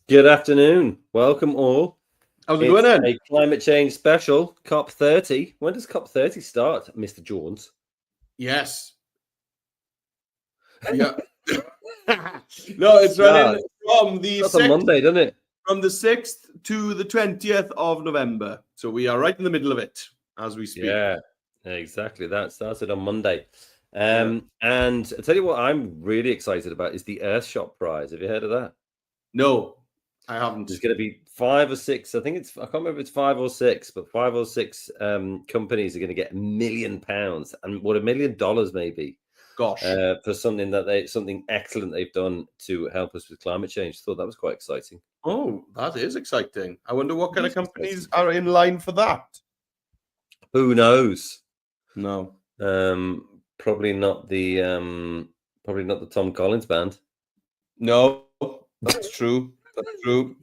Good afternoon. Welcome all. How's it going then? A climate change special, COP30. When does COP30 start, Mr. Jones? Yes. Yeah. No, it's running from the That's on Monday, doesn't it? From the 6th to the 20th of November. So we are right in the middle of it as we speak. Yeah, exactly. That started on Monday. And I tell you what I'm really excited about is the Earthshot Prize. Have you heard of that? No, I haven't. There's going to be 5 or 6. I can't remember if it's 5 or 6, but 5 or 6 companies are going to get £1 million and what $1 million maybe. Gosh. For something excellent they've done to help us with climate change. Thought that was quite exciting. Oh, that is exciting. I wonder what kind of companies are in line for that. Who knows? No. Probably not the Tom Collins band. No, that's true. That's true.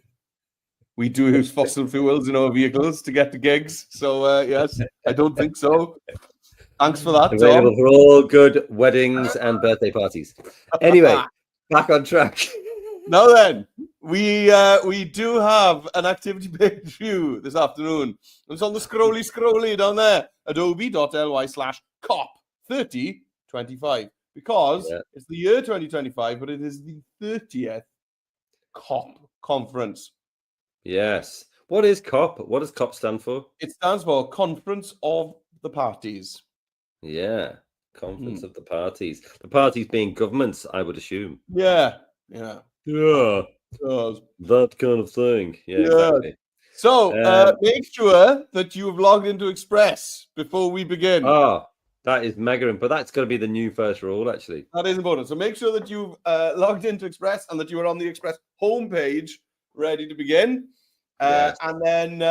We do use fossil fuels in our vehicles to get to gigs. So yes, I don't think so. Thanks for that, Available Tom. for all good weddings and birthday parties. Anyway, back on track. Now then, we do have an activity page view this afternoon. It's on the scrolly down there, adobe.ly/COP3025, because it's the year 2025, but it is the 30th COP conference. Yes. What is COP? What does COP stand for? It stands for Conference of the Parties. Yeah, Conference of the Parties. The parties being governments, I would assume. Yeah. That kind of thing. Yeah. Exactly. So make sure that you have logged into Express before we begin. Oh, that is mega, but that's going to be the new first rule, actually. That is important. So make sure that you've logged into Express and that you are on the Express homepage, ready to begin. Yes. And then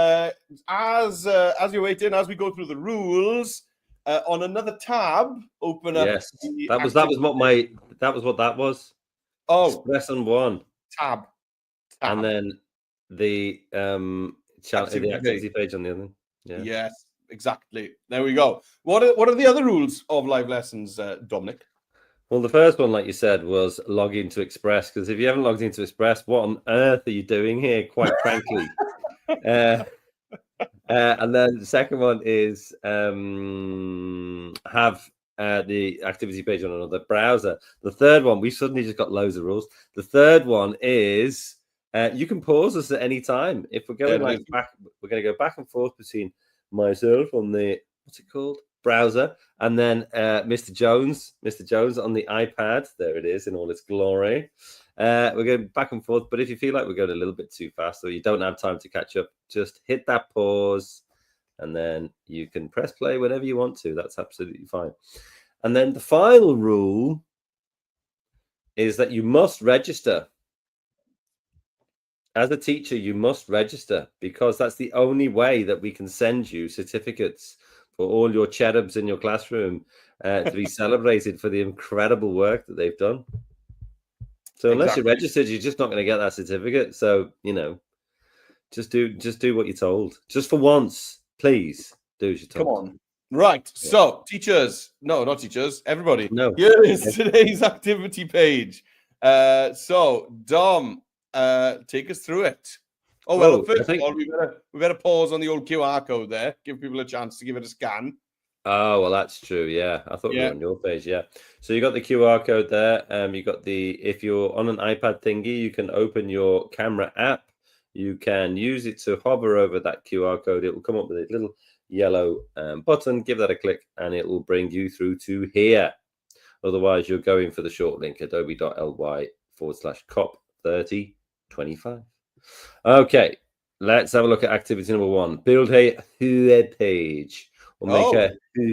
as you wait in, as we go through the rules, on another tab, open up. Yes, that was what that was. Oh, Express on one tab. And then the activity page on the other. Yeah. Yes, exactly. There we go. What are the other rules of live lessons, Dominic? Well, the first one, like you said, was log into Express, because if you haven't logged into Express, what on earth are you doing here, quite frankly? And then the second one is have the activity page on another browser. The third one, we suddenly just got loads of rules. The third one is you can pause us at any time. If we're going back, we're going to go back and forth between myself on the browser, and then Mr. Jones on the iPad. There it is in all its glory. We're going back and forth, but if you feel like we're going a little bit too fast or you don't have time to catch up, just hit that pause and then you can press play whenever you want to. That's absolutely fine. And then the final rule is that you must register. As a teacher, you must register, because that's the only way that we can send you certificates for all your cherubs in your classroom to be celebrated for the incredible work that they've done. So unless you're registered, you're just not going to get that certificate. So, just do what you're told. Just for once, please do as you're told. Come on. Right. Yeah. So teachers, no, not teachers, everybody. No. Here is today's activity page. So Dom, take us through it. Oh, well, first of all, we better pause on the old QR code there. Give people a chance to give it a scan. Oh, well, that's true. Yeah, I thought we were on your page. Yeah. So you got the QR code there. You got if you're on an iPad thingy, you can open your camera app. You can use it to hover over that QR code. It will come up with a little yellow button. Give that a click and it will bring you through to here. Otherwise, you're going for the short link, adobe.ly/COP3025. Okay, let's have a look at activity number 1. Build a web page. We'll make a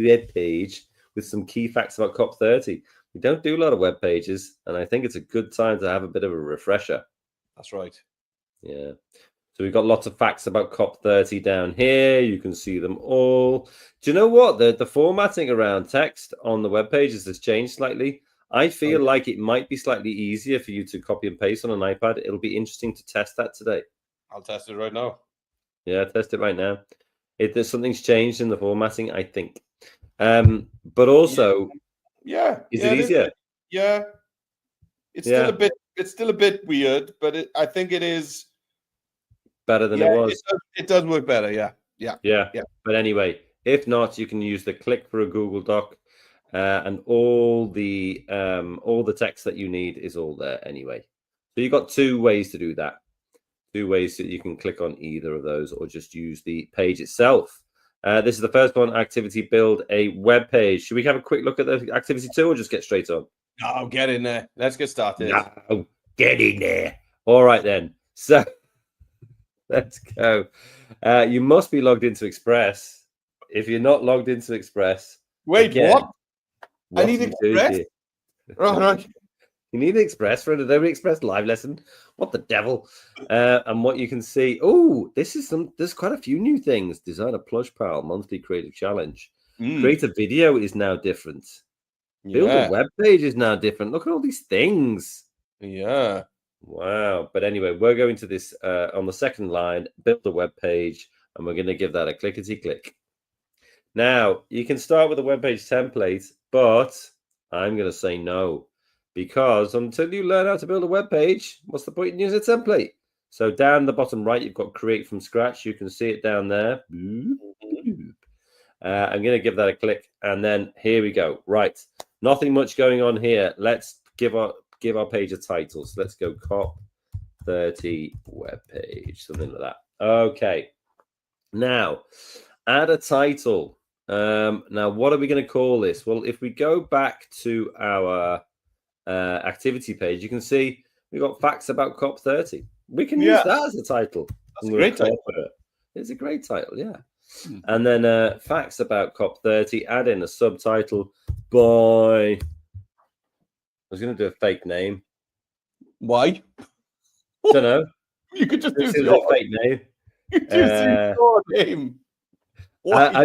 web page with some key facts about COP30. We don't do a lot of web pages, and I think it's a good time to have a bit of a refresher. That's right. Yeah. So we've got lots of facts about COP30 down here. You can see them all. Do you know what? The formatting around text on the web pages has changed slightly. I feel like it might be slightly easier for you to copy and paste on an iPad. It'll be interesting to test that today. I'll test it right now. Yeah, test it right now. There's something's changed in the formatting, I think. But also, is it easier? It's still a bit weird, but I think it is better than it was. It does work better. Yeah. But anyway, if not, you can use the click for a Google Doc, and all the text that you need is all there anyway. So you've got 2 ways to do that. 2 ways that you can click on either of those, or just use the page itself. This is the first one, activity build a web page. Should we have a quick look at the activity 2 or just get straight on? No, get in there. Let's get started. No, get in there. All right then. So let's go. You must be logged into Express. If you're not logged into Express, wait, again, what? I need Express. Right. You need Express for an Adobe Express live lesson. What the devil? And what you can see. Oh, there's quite a few new things. Design a plush pal monthly creative challenge. Create a video is now different. Build a web page is now different. Look at all these things. Yeah. Wow. But anyway, we're going to this on the second line, build a web page, and we're going to give that a clickety-click. Now, you can start with a web page template, but I'm going to say no, because until you learn how to build a web page, what's the point in using a template? So down the bottom right, you've got create from scratch. You can see it down there. I'm going to give that a click, and then here we go. Right. Nothing much going on here. Let's give our page a title. So let's go COP30 web page, something like that. Okay. Now, add a title. Now, what are we going to call this? Well, if we go back to our activity page, you can see we've got facts about COP30. We can use that as a title. That's a great title. It's a great title, yeah. And then facts about COP30, add in a subtitle by... I was going to do a fake name. Why? Don't know. You could just do a fake name. You could just use your name. I'm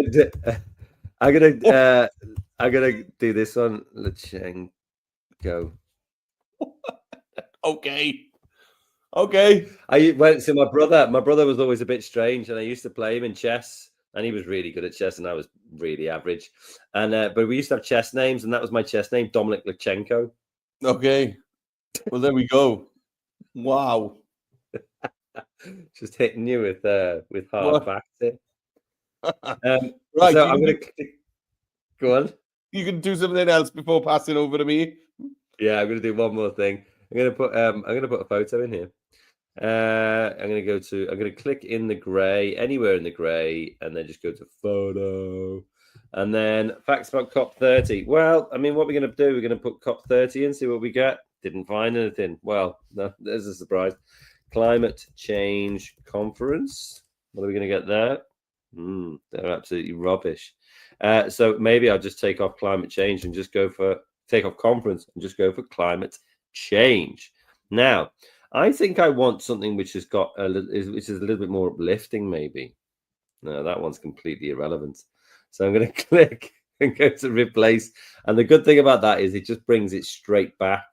gonna do this one. Lachenko. Okay. I went to my brother. My brother was always a bit strange, and I used to play him in chess. And he was really good at chess, and I was really average. And but we used to have chess names, and that was my chess name, Dominic Lachenko. Okay. Well, there we go. Wow. Just hitting you with hard facts here. Right. So I'm going to go on. You can do something else before passing over to me. Yeah, I'm going to do one more thing. I'm going to put a photo in here. I'm going to click in the gray, anywhere in the gray, and then just go to photo. And then facts about COP30. Well, I mean, what we're going to do, we're going to put COP30 in, see what we get. Didn't find anything. Well, no, there's a surprise. Climate Change Conference. What are we going to get there? They're absolutely rubbish. So maybe I'll just take off climate change and just take off conference and just go for climate change. Now, I think I want something which has got which is a little bit more uplifting, maybe. No, that one's completely irrelevant. So I'm going to click and go to replace. And the good thing about that is it just brings it straight back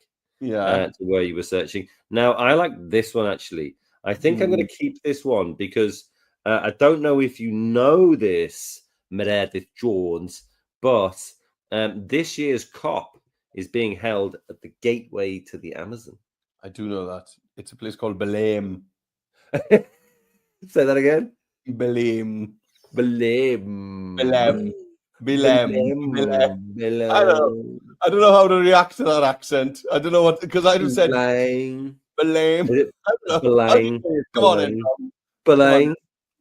to where you were searching. Now, I like this one, actually. I think I'm going to keep this one because I don't know if you know this, Meredith Jones, but this year's COP is being held at the gateway to the Amazon. I do know that. It's a place called Belém. Say that again. Belém. Belém. Belém. Belém. Belém. I don't know how to react to that accent. I don't know what, because I just said Belém. Belém. Belém. Come on in. Belém.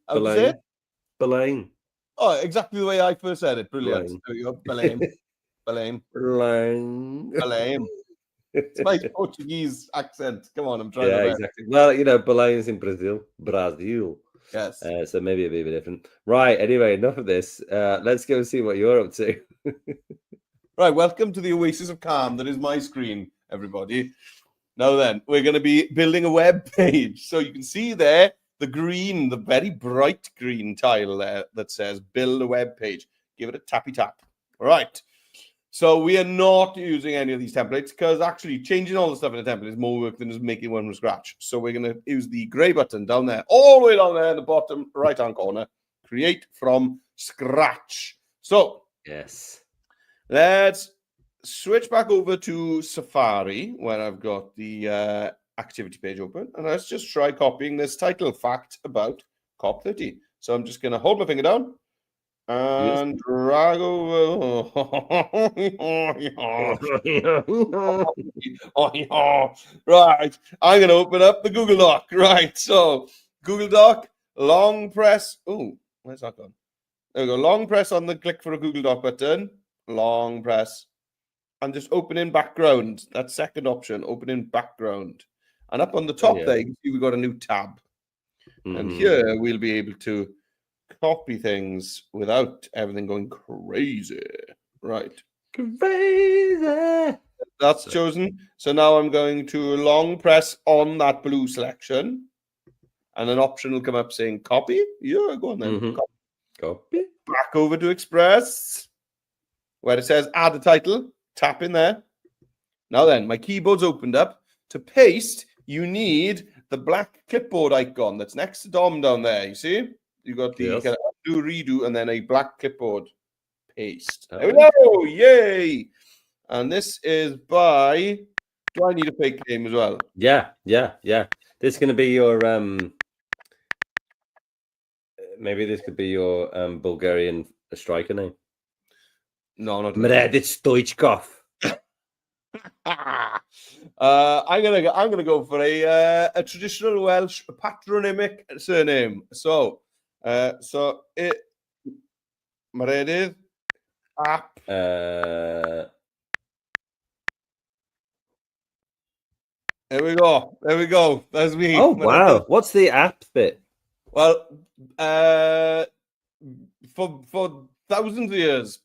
Belém. Belém. Oh, exactly the way I first said it. Brilliant. There we go. Belém. Belém. Belém. Belém. It's my Portuguese accent. Come on, I'm trying. Yeah, exactly. Well, you know, Belém is in Brazil. Yes. So maybe a bit different. Right. Anyway, enough of this. Let's go see what you're up to. Right. Welcome to the oasis of calm. That is my screen, everybody. Now then, we're going to be building a web page. So you can see there the green, the very bright green tile there that says build a web page. Give it a tappy tap. All right. So we are not using any of these templates because actually changing all the stuff in a template is more work than just making one from scratch. So we're going to use the gray button down there, all the way down there in the bottom right-hand corner, create from scratch. So yes, let's switch back over to Safari where I've got the activity page open, and let's just try copying this title, fact about COP30. So I'm just going to hold my finger down and drag over. Right, I'm going to open up the Google Doc. Right, so Google Doc, long press. Oh, where's that gone? There we go. Long press on the click for a Google Doc button. Long press. And just open in background. That second option, open in background. And up on the top there, you can see we've got a new tab. And here we'll be able to copy things without everything going crazy. Right. Crazy. That's chosen. So now I'm going to long press on that blue selection. And an option will come up saying copy. Yeah, go on then. Copy. Back over to Express, where it says add a title. Tap in there. Now then, my keyboard's opened up. To paste, you need the black clipboard icon that's next to Dom down there. You see? You got the kind of undo, redo, and then a black clipboard. Paste. There we go. Yay! And this is by. Do I need a fake name as well? Yeah. This is going to be your maybe this could be your Bulgarian striker name. No, not Mredit Stoichkov. I'm gonna go for a traditional Welsh patronymic surname. So it Mredit App. There we go. That's me. Oh wow! What's the app bit? Well, for thousands of years,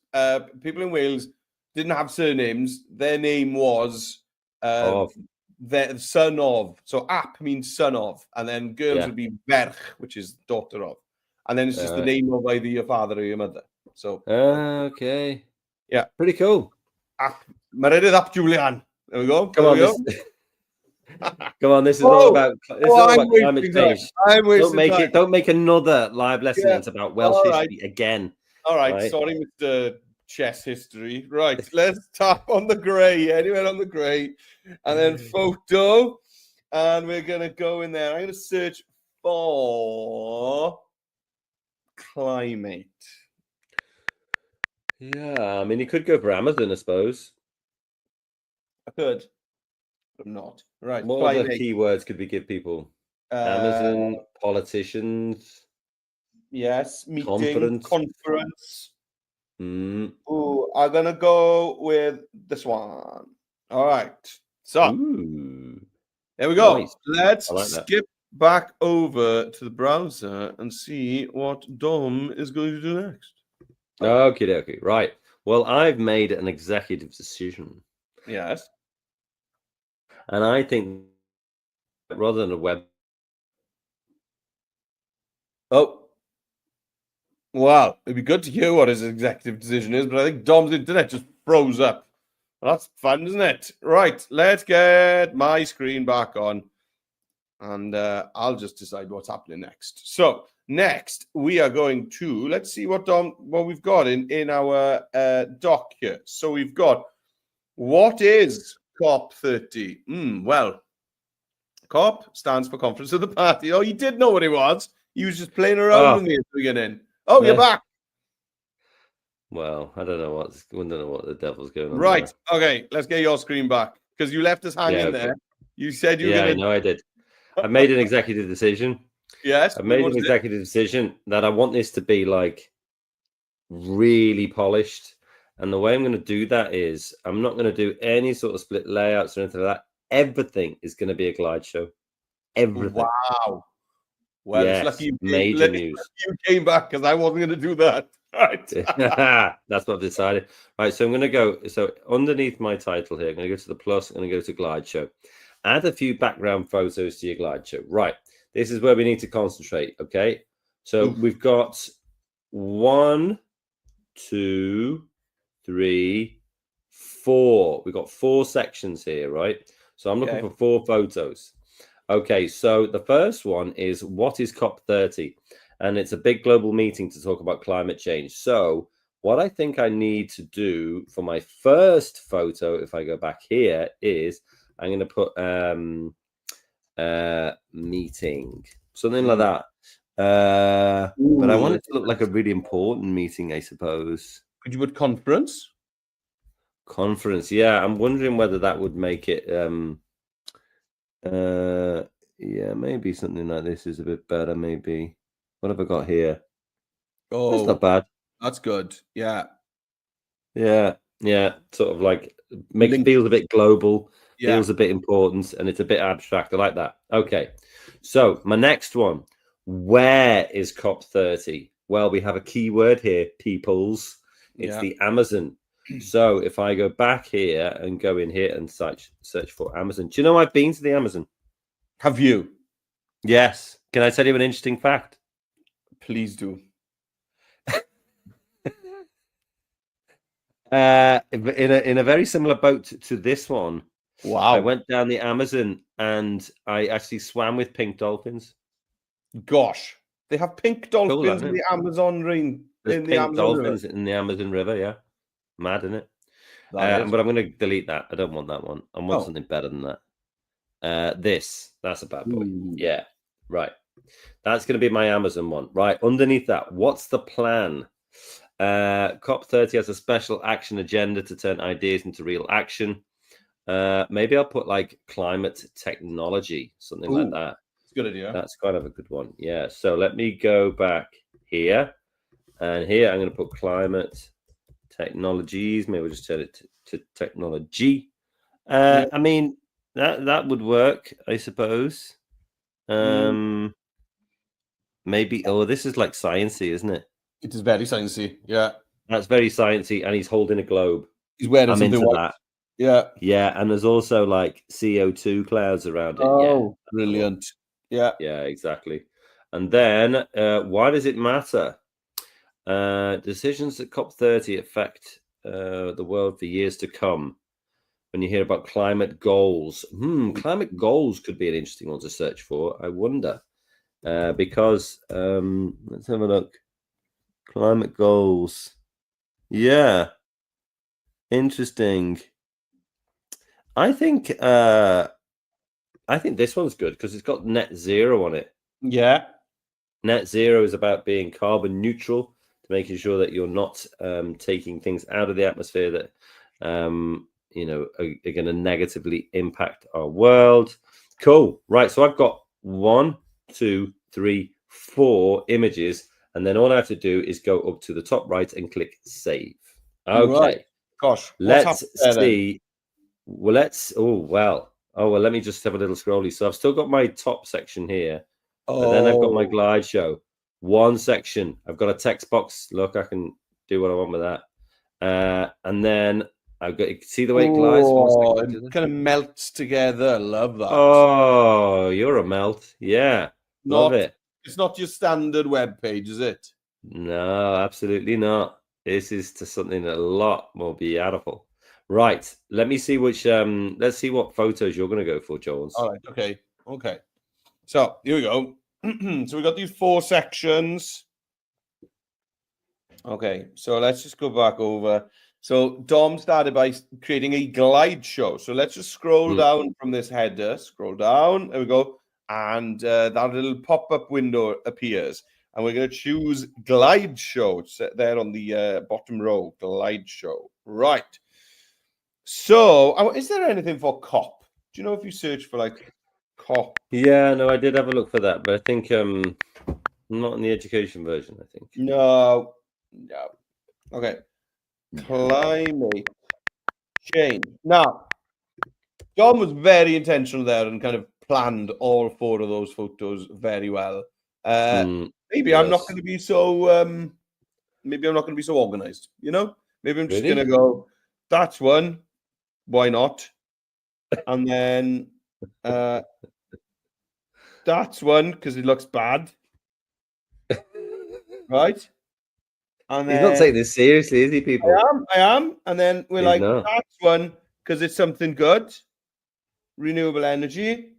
people in Wales didn't have surnames. Their name was the son of. So ap means son of, and then girls would be berch, which is daughter of, and then it's just the name of either your father or your mother. So okay, yeah, pretty cool. Mredit ap Julian. There we go. Come on. Come on, this is all about climate change. Don't make another live lesson that's about Welsh history again. All right, sorry, Mr. Chess History. Right, let's tap on the grey. Anywhere on the grey, and then photo, and we're gonna go in there. I'm gonna search for climate. Yeah, I mean, you could go for Amazon, I suppose. I could. I'm not. Right. What other keywords could we give people? Amazon, politicians. Yes. Meeting. Conference. Oh, I'm going to go with this one. All right. So, there we go. Nice. Let's skip back over to the browser and see what Dom is going to do next. Okay. Right. Well, I've made an executive decision. Yes. And I think rather than a web. Oh. Wow. It'd be good to hear what his executive decision is, but I think Dom's internet just froze up. Well, that's fun, isn't it? Right. Let's get my screen back on. And I'll just decide what's happening next. So next, we are going to, let's see what we've got in our doc here. So we've got, what is COP30? Well, COP stands for Conference of the Party. Oh, you did know what it was. You was just playing around with me at the beginning. Oh, you're back. Well, I don't know what the devil's going on. Right. There. Okay, let's get your screen back because you left us hanging there. You said you were going to. Yeah, no, I did. I made an executive decision. Yes. I made an executive decision that I want this to be like really polished. And the way I'm going to do that is I'm not going to do any sort of split layouts or anything like that. Everything is going to be a glide show. Everything. Wow. Well, yes, it's lucky major news. You came back because I wasn't going to do that. Right. That's what I've decided. Right. So I'm going to go. So underneath my title here, I'm going to go to the plus. I'm going to go to glide show. Add a few background photos to your glide show. Right. This is where we need to concentrate. Okay. So we've got 1, 2, 3, 4. We've got 4 sections here, right? So I'm looking for 4 photos. Okay, so the first one is what is COP30? And it's a big global meeting to talk about climate change. So what I think I need to do for my first photo, if I go back here, is I'm going to put meeting, something like that. But I want it to look like a really important meeting, I suppose. Could you put conference? Conference, yeah. I'm wondering whether that would make it. Yeah, maybe something like this is a bit better. Maybe. What have I got here? Oh, that's not bad. That's good. Yeah. Sort of like feels a bit global. Yeah. Feels a bit important, and it's a bit abstract. I like that. Okay, so my next one. Where is COP30? Well, we have a keyword here, peoples. It's the Amazon. So if I go back here and go in here and search for Amazon, do you know I've been to the Amazon? Have you? Yes. Can I tell you an interesting fact? Please do. In a very similar boat to this one. Wow. I went down the Amazon and I actually swam with pink dolphins. Gosh, they have pink dolphins in the Amazon rain. There's pink dolphins in the Amazon River, yeah. Mad, isn't it? But I'm going to delete that. I don't want that one. I want something better than that. That's a bad boy. Ooh. Yeah, right. That's going to be my Amazon one. Right, underneath that, what's the plan? COP30 has a special action agenda to turn ideas into real action. Maybe I'll put like climate technology, something like that. It's a good idea. That's kind of a good one. Yeah. So let me go back here. And here I'm going to put climate technologies. Maybe we'll just turn it to technology. I mean, that would work, I suppose. Maybe. Oh, this is like sciencey, isn't it? It is very sciencey. Yeah. That's very sciencey. And he's holding a globe. He's wearing something white. That. Yeah. And there's also like CO2 clouds around it. Oh, brilliant. Yeah. Yeah, exactly. And then why does it matter? Decisions at COP30 affect the world for years to come. When you hear about climate goals, climate goals could be an interesting one to search for. I wonder, because let's have a look. Climate goals. Yeah. Interesting. I think this one's good because it's got net zero on it. Yeah. Net zero is about being carbon neutral, to making sure that you're not taking things out of the atmosphere that are going to negatively impact our world. Cool. Right. So I've got 1, 2, 3, 4 images, and then all I have to do is go up to the top right and click save. Okay. Right. Gosh. Let's see. Well, let me just have a little scrolly. So I've still got my top section here, but then I've got my glide show. One section. I've got a text box. Look, I can do what I want with that. And then I've got, see the way it glides? It kind of melts together. Love that. Oh, you're a melt. Yeah. Love it. It's not your standard web page, is it? No, absolutely not. This is to something a lot more beautiful. Right. Let me see which let's see what photos you're going to go for, Jones. All right. Okay. So here we go. So we got these 4 sections. Okay, so let's just go back over. So Dom started by creating a glide show. So let's just scroll down from this header. Scroll down. There we go. And that little pop-up window appears. And we're going to choose glide show. It's there on the bottom row. Glide show. Right. So is there anything for COP? Do you know if you search for like COP? Yeah, no, I did have a look for that, but I think not in the education version, I think. No. Okay. Climate change. Now, John was very intentional there and kind of planned all 4 of those photos very well. Maybe I'm not going to be so organized, you know? Maybe I'm just going to go, that's one. Why not? And then that's one because it looks bad. Right? And he's not taking this seriously, is he, people? I am. And then we're that's one because it's something good. Renewable energy.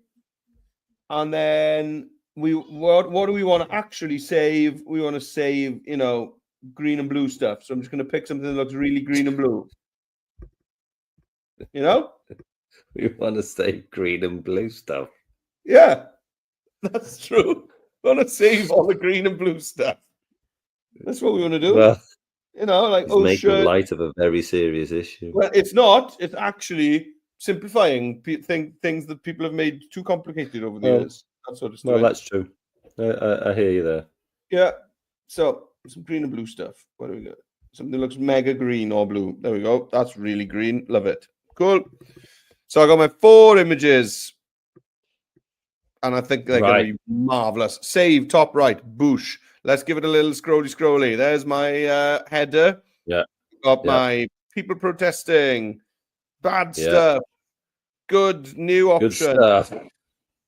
And then what do we want to actually save? We want to save, green and blue stuff. So I'm just going to pick something that looks really green and blue. We want to save green and blue stuff. Yeah, that's true. We want to save all the green and blue stuff. That's what we want to do. Well, you know, like he's making light of a very serious issue. Well, it's not. It's actually simplifying things that people have made too complicated over the years. That's what it's doing. Well, that's true. I hear you there. Yeah. So some green and blue stuff. What do we got? Something that looks mega green or blue. There we go. That's really green. Love it. Cool. So I got my 4 images. And I think they're going to be marvelous. Save, top right, boosh. Let's give it a little scrolly. There's my header. Yeah. Got my people protesting. Bad stuff. Good new option. Good stuff.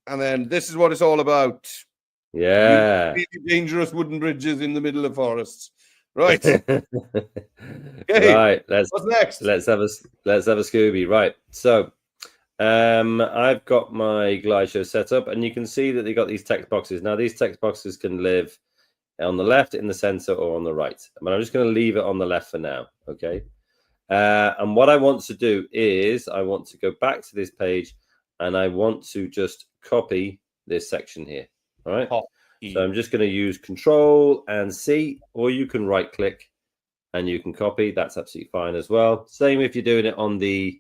And then this is what it's all about. Yeah. Really dangerous wooden bridges in the middle of forests. Right. Okay. Right. What's next? Let's have a Scooby. Right. So I've got my slideshow set up, and you can see that they got these text boxes. Now, these text boxes can live on the left, in the center, or on the right. But I'm just going to leave it on the left for now. Okay. And what I want to do is I want to go back to this page, and I want to just copy this section here. All right. So I'm just going to use Control and C, or you can right click and you can copy. That's absolutely fine as well. Same if you're doing it on the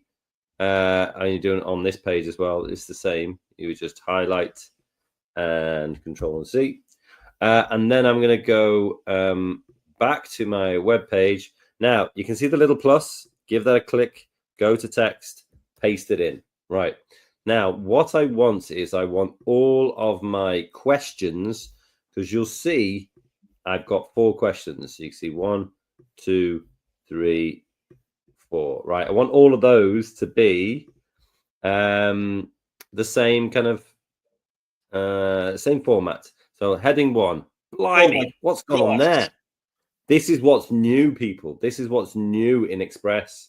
and you're doing it on this page as well. It's the same. You would just highlight and Control and C. And then I'm going to go back to my web page. Now you can see the little plus. Give that a click. Go to text. Paste it in. Right. Now, what I want is I want all of my questions, because you'll see I've got 4 questions. So you can see 1, 2, 3, 4. Right. I want all of those to be the same kind of same format. So heading 1. Blimey, what's going on there? This is what's new, people. This is what's new in Express.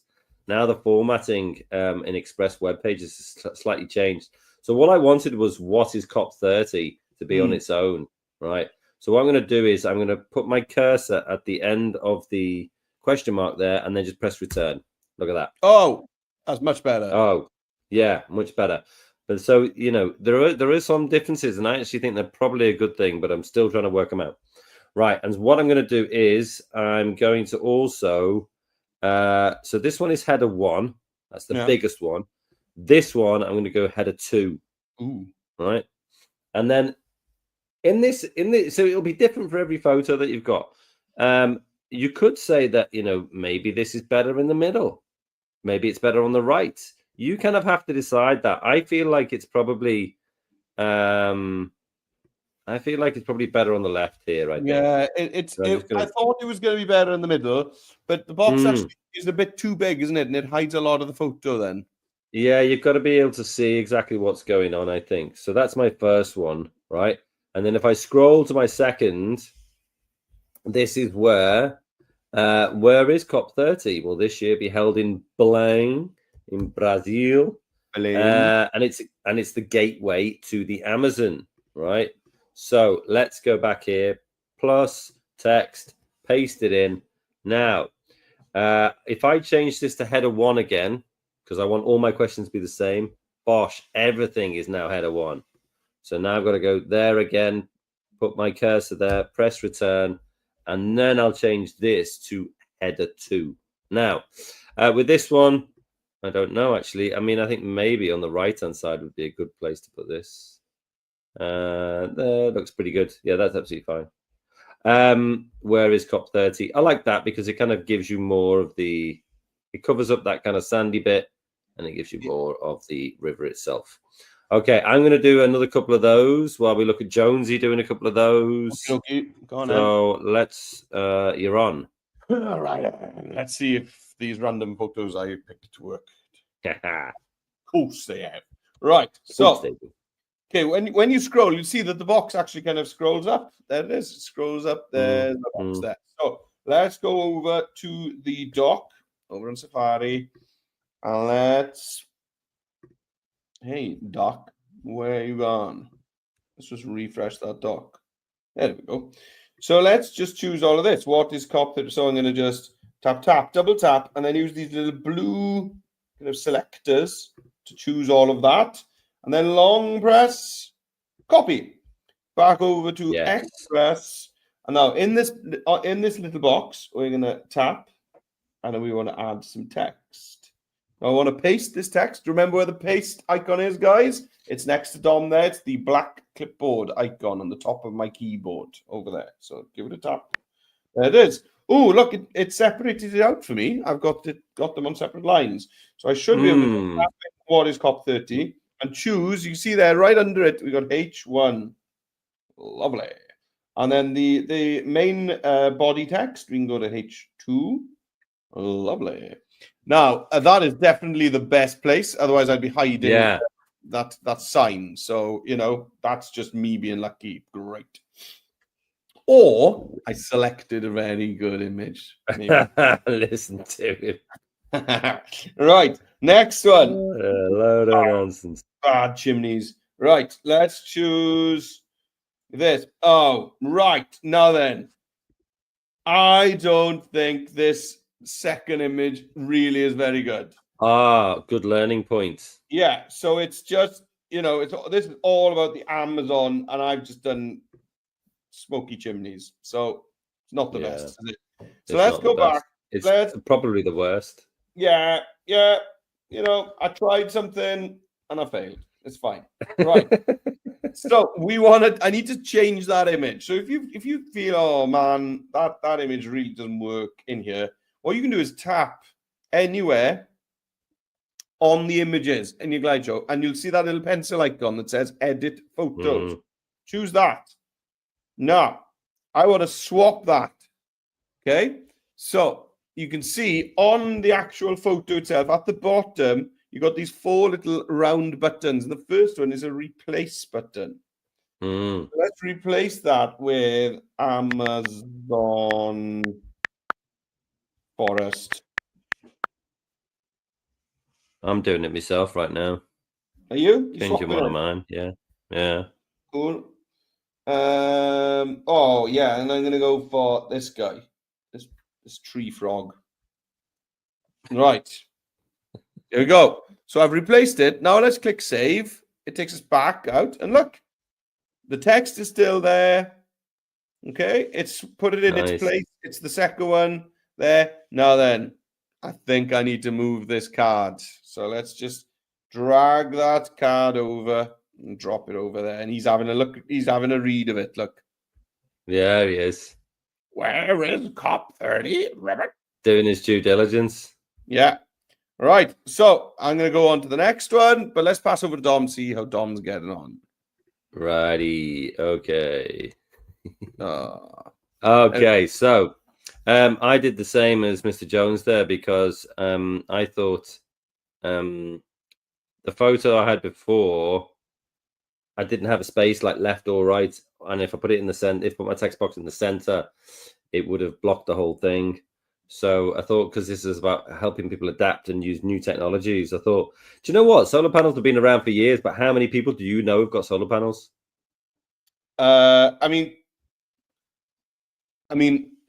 Now the formatting in Express web pages is slightly changed. So what I wanted was what is COP30 to be on its own, right? So what I'm going to do is I'm going to put my cursor at the end of the question mark there, and then just press return. Look at that. Oh, that's much better. Oh, yeah, much better. But so, you know, there are some differences, and I actually think they're probably a good thing, but I'm still trying to work them out. Right, and what I'm going to do is I'm going to also... so this one is header 1. That's the biggest one. This one, I'm going to go header 2. Ooh. Right. And then in this, so it'll be different for every photo that you've got. You could say that, you know, maybe this is better in the middle. Maybe it's better on the right. You kind of have to decide that. I feel like it's probably better on the left here, right? Yeah, I thought it was going to be better in the middle, but the box actually is a bit too big, isn't it? And it hides a lot of the photo then. Yeah, you've got to be able to see exactly what's going on, I think. So that's my first one, right? And then if I scroll to my second, this is where is COP30? Will this year be held in Belém, in Brazil? And it's the gateway to the Amazon, right? So let's go back here, plus text, paste it in. Now, if I change this to header 1 again, because I want all my questions to be the same, bosh, everything is now header 1. So now I've got to go there again, put my cursor there, press return, and then I'll change this to header 2. Now, with this one, I don't know, actually. I mean, I think maybe on the right-hand side would be a good place to put this. There, looks pretty good. Yeah, that's absolutely fine. Where is COP30? I like that because it kind of gives you more of the... It covers up that kind of sandy bit, and it gives you more of the river itself. Okay, I'm going to do another couple of those while we look at Jonesy doing a couple of those. Okay, go on. So let's... you're on. All right, let's see if these random photos I picked work. Of course they have. Right, so... Okay, when you scroll, you see that the box actually kind of scrolls up. There it is. It scrolls up. There's the box there. So let's go over to the dock over on Safari. And let's... Hey, dock, where you gone? Let's just refresh that dock. There we go. So let's just choose all of this. What is COP30? So I'm going to just tap, double tap, and then use these little blue kind of selectors to choose all of that. And then long press, Copy. Back over to Yes. Express. And now in this little box, we're going to tap, and then we want to add some text. Now I want to paste this text. Remember where the paste icon is, guys? It's next to Dom there. It's the black clipboard icon on the top of my keyboard over there. So give it a tap. There it is. Oh, look, it separated it out for me. I've got them on separate lines. So I should be able to tap what is COP30 and choose. You see there, right under it, we got H1. Lovely. And then the main body text, we can go to H2. Lovely. Now, that is definitely the best place. Otherwise, I'd be hiding that sign. So, that's just me being lucky. Great. Or I selected a very good image. Listen to him. Right. Next one. A load of nonsense. Bad chimneys. Right. Let's choose this. Oh, right. Now then, I don't think this second image really is very good. Good learning point. Yeah. So it's just, this is all about the Amazon, and I've just done smoky chimneys. So it's not the best, is it? So let's go back. It's probably the worst. Yeah. I tried something and I failed. It's fine. Right. So I need to change that image. So if you feel, oh man, that image really doesn't work in here, what you can do is tap anywhere on the images in your glide show, and you'll see that little pencil icon that says edit photos. Choose that. Now, I want to swap that. Okay. So you can see on the actual photo itself at the bottom, you got these 4 little round buttons. And the first one is a replace button. So let's replace that with Amazon Forest. I'm doing it myself right now. Are you? Changing one of mine. Yeah. Cool. Oh yeah, and I'm gonna go for this guy, this tree frog. Right. Here we go. So I've replaced it. Now let's click save. It takes us back out, and look, the text is still there. Okay, it's put it in its place. It's the second one there. Now then, I think I need to move this card. So let's just drag that card over and drop it over there. And he's having a look. He's having a read of it. Look. Yeah, he is. Where is COP30? Doing his due diligence. Yeah. Right. So I'm going to go on to the next one, but let's pass over to Dom, see how Dom's getting on. Righty. Okay. Okay. So I did the same as Mr. Jones there because I thought the photo I had before, I didn't have a space like left or right. And if I put it in the center, if I put my text box in the center, it would have blocked the whole thing. So I thought, because this is about helping people adapt and use new technologies, I thought, do you know what? Solar panels have been around for years, but how many people do you know have got solar panels? I mean,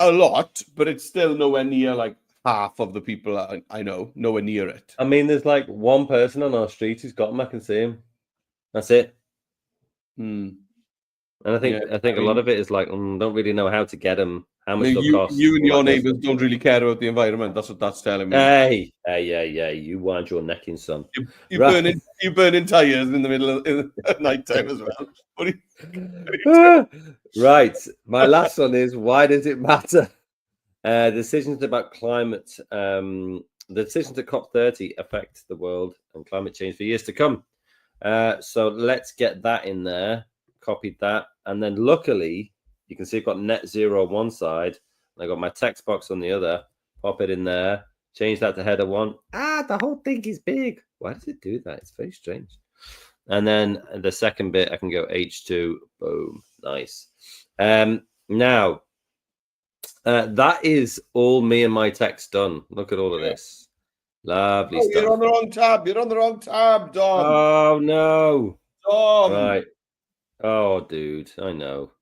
a lot, but it's still nowhere near like half of the people I know, nowhere near it. I mean, there's like one person on our street who's got them. I can see him. That's it. And I think a lot of it is like, don't really know how to get them. How much they'll cost. You and your neighbours don't really care about the environment. That's what that's telling me. Hey, you wind your neck in, son. You burn in tires in the middle of night time as well. Right. My last one is, why does it matter? Decisions about climate. The decisions at COP30 affect the world and climate change for years to come. So let's get that in there. Copied that, and then luckily you can see I've got net zero on one side and I got my text box on the other. Pop it in there, change that to header 1. The whole thing is big. Why does it do that? It's very strange. And then the second bit I can go H2. Boom. Nice. Now that is all me and my text done. Look at all of this. Lovely stuff. You're on the wrong tab. You're on the wrong tab, Dom. Oh no. Dom. Right. Oh, dude, I know.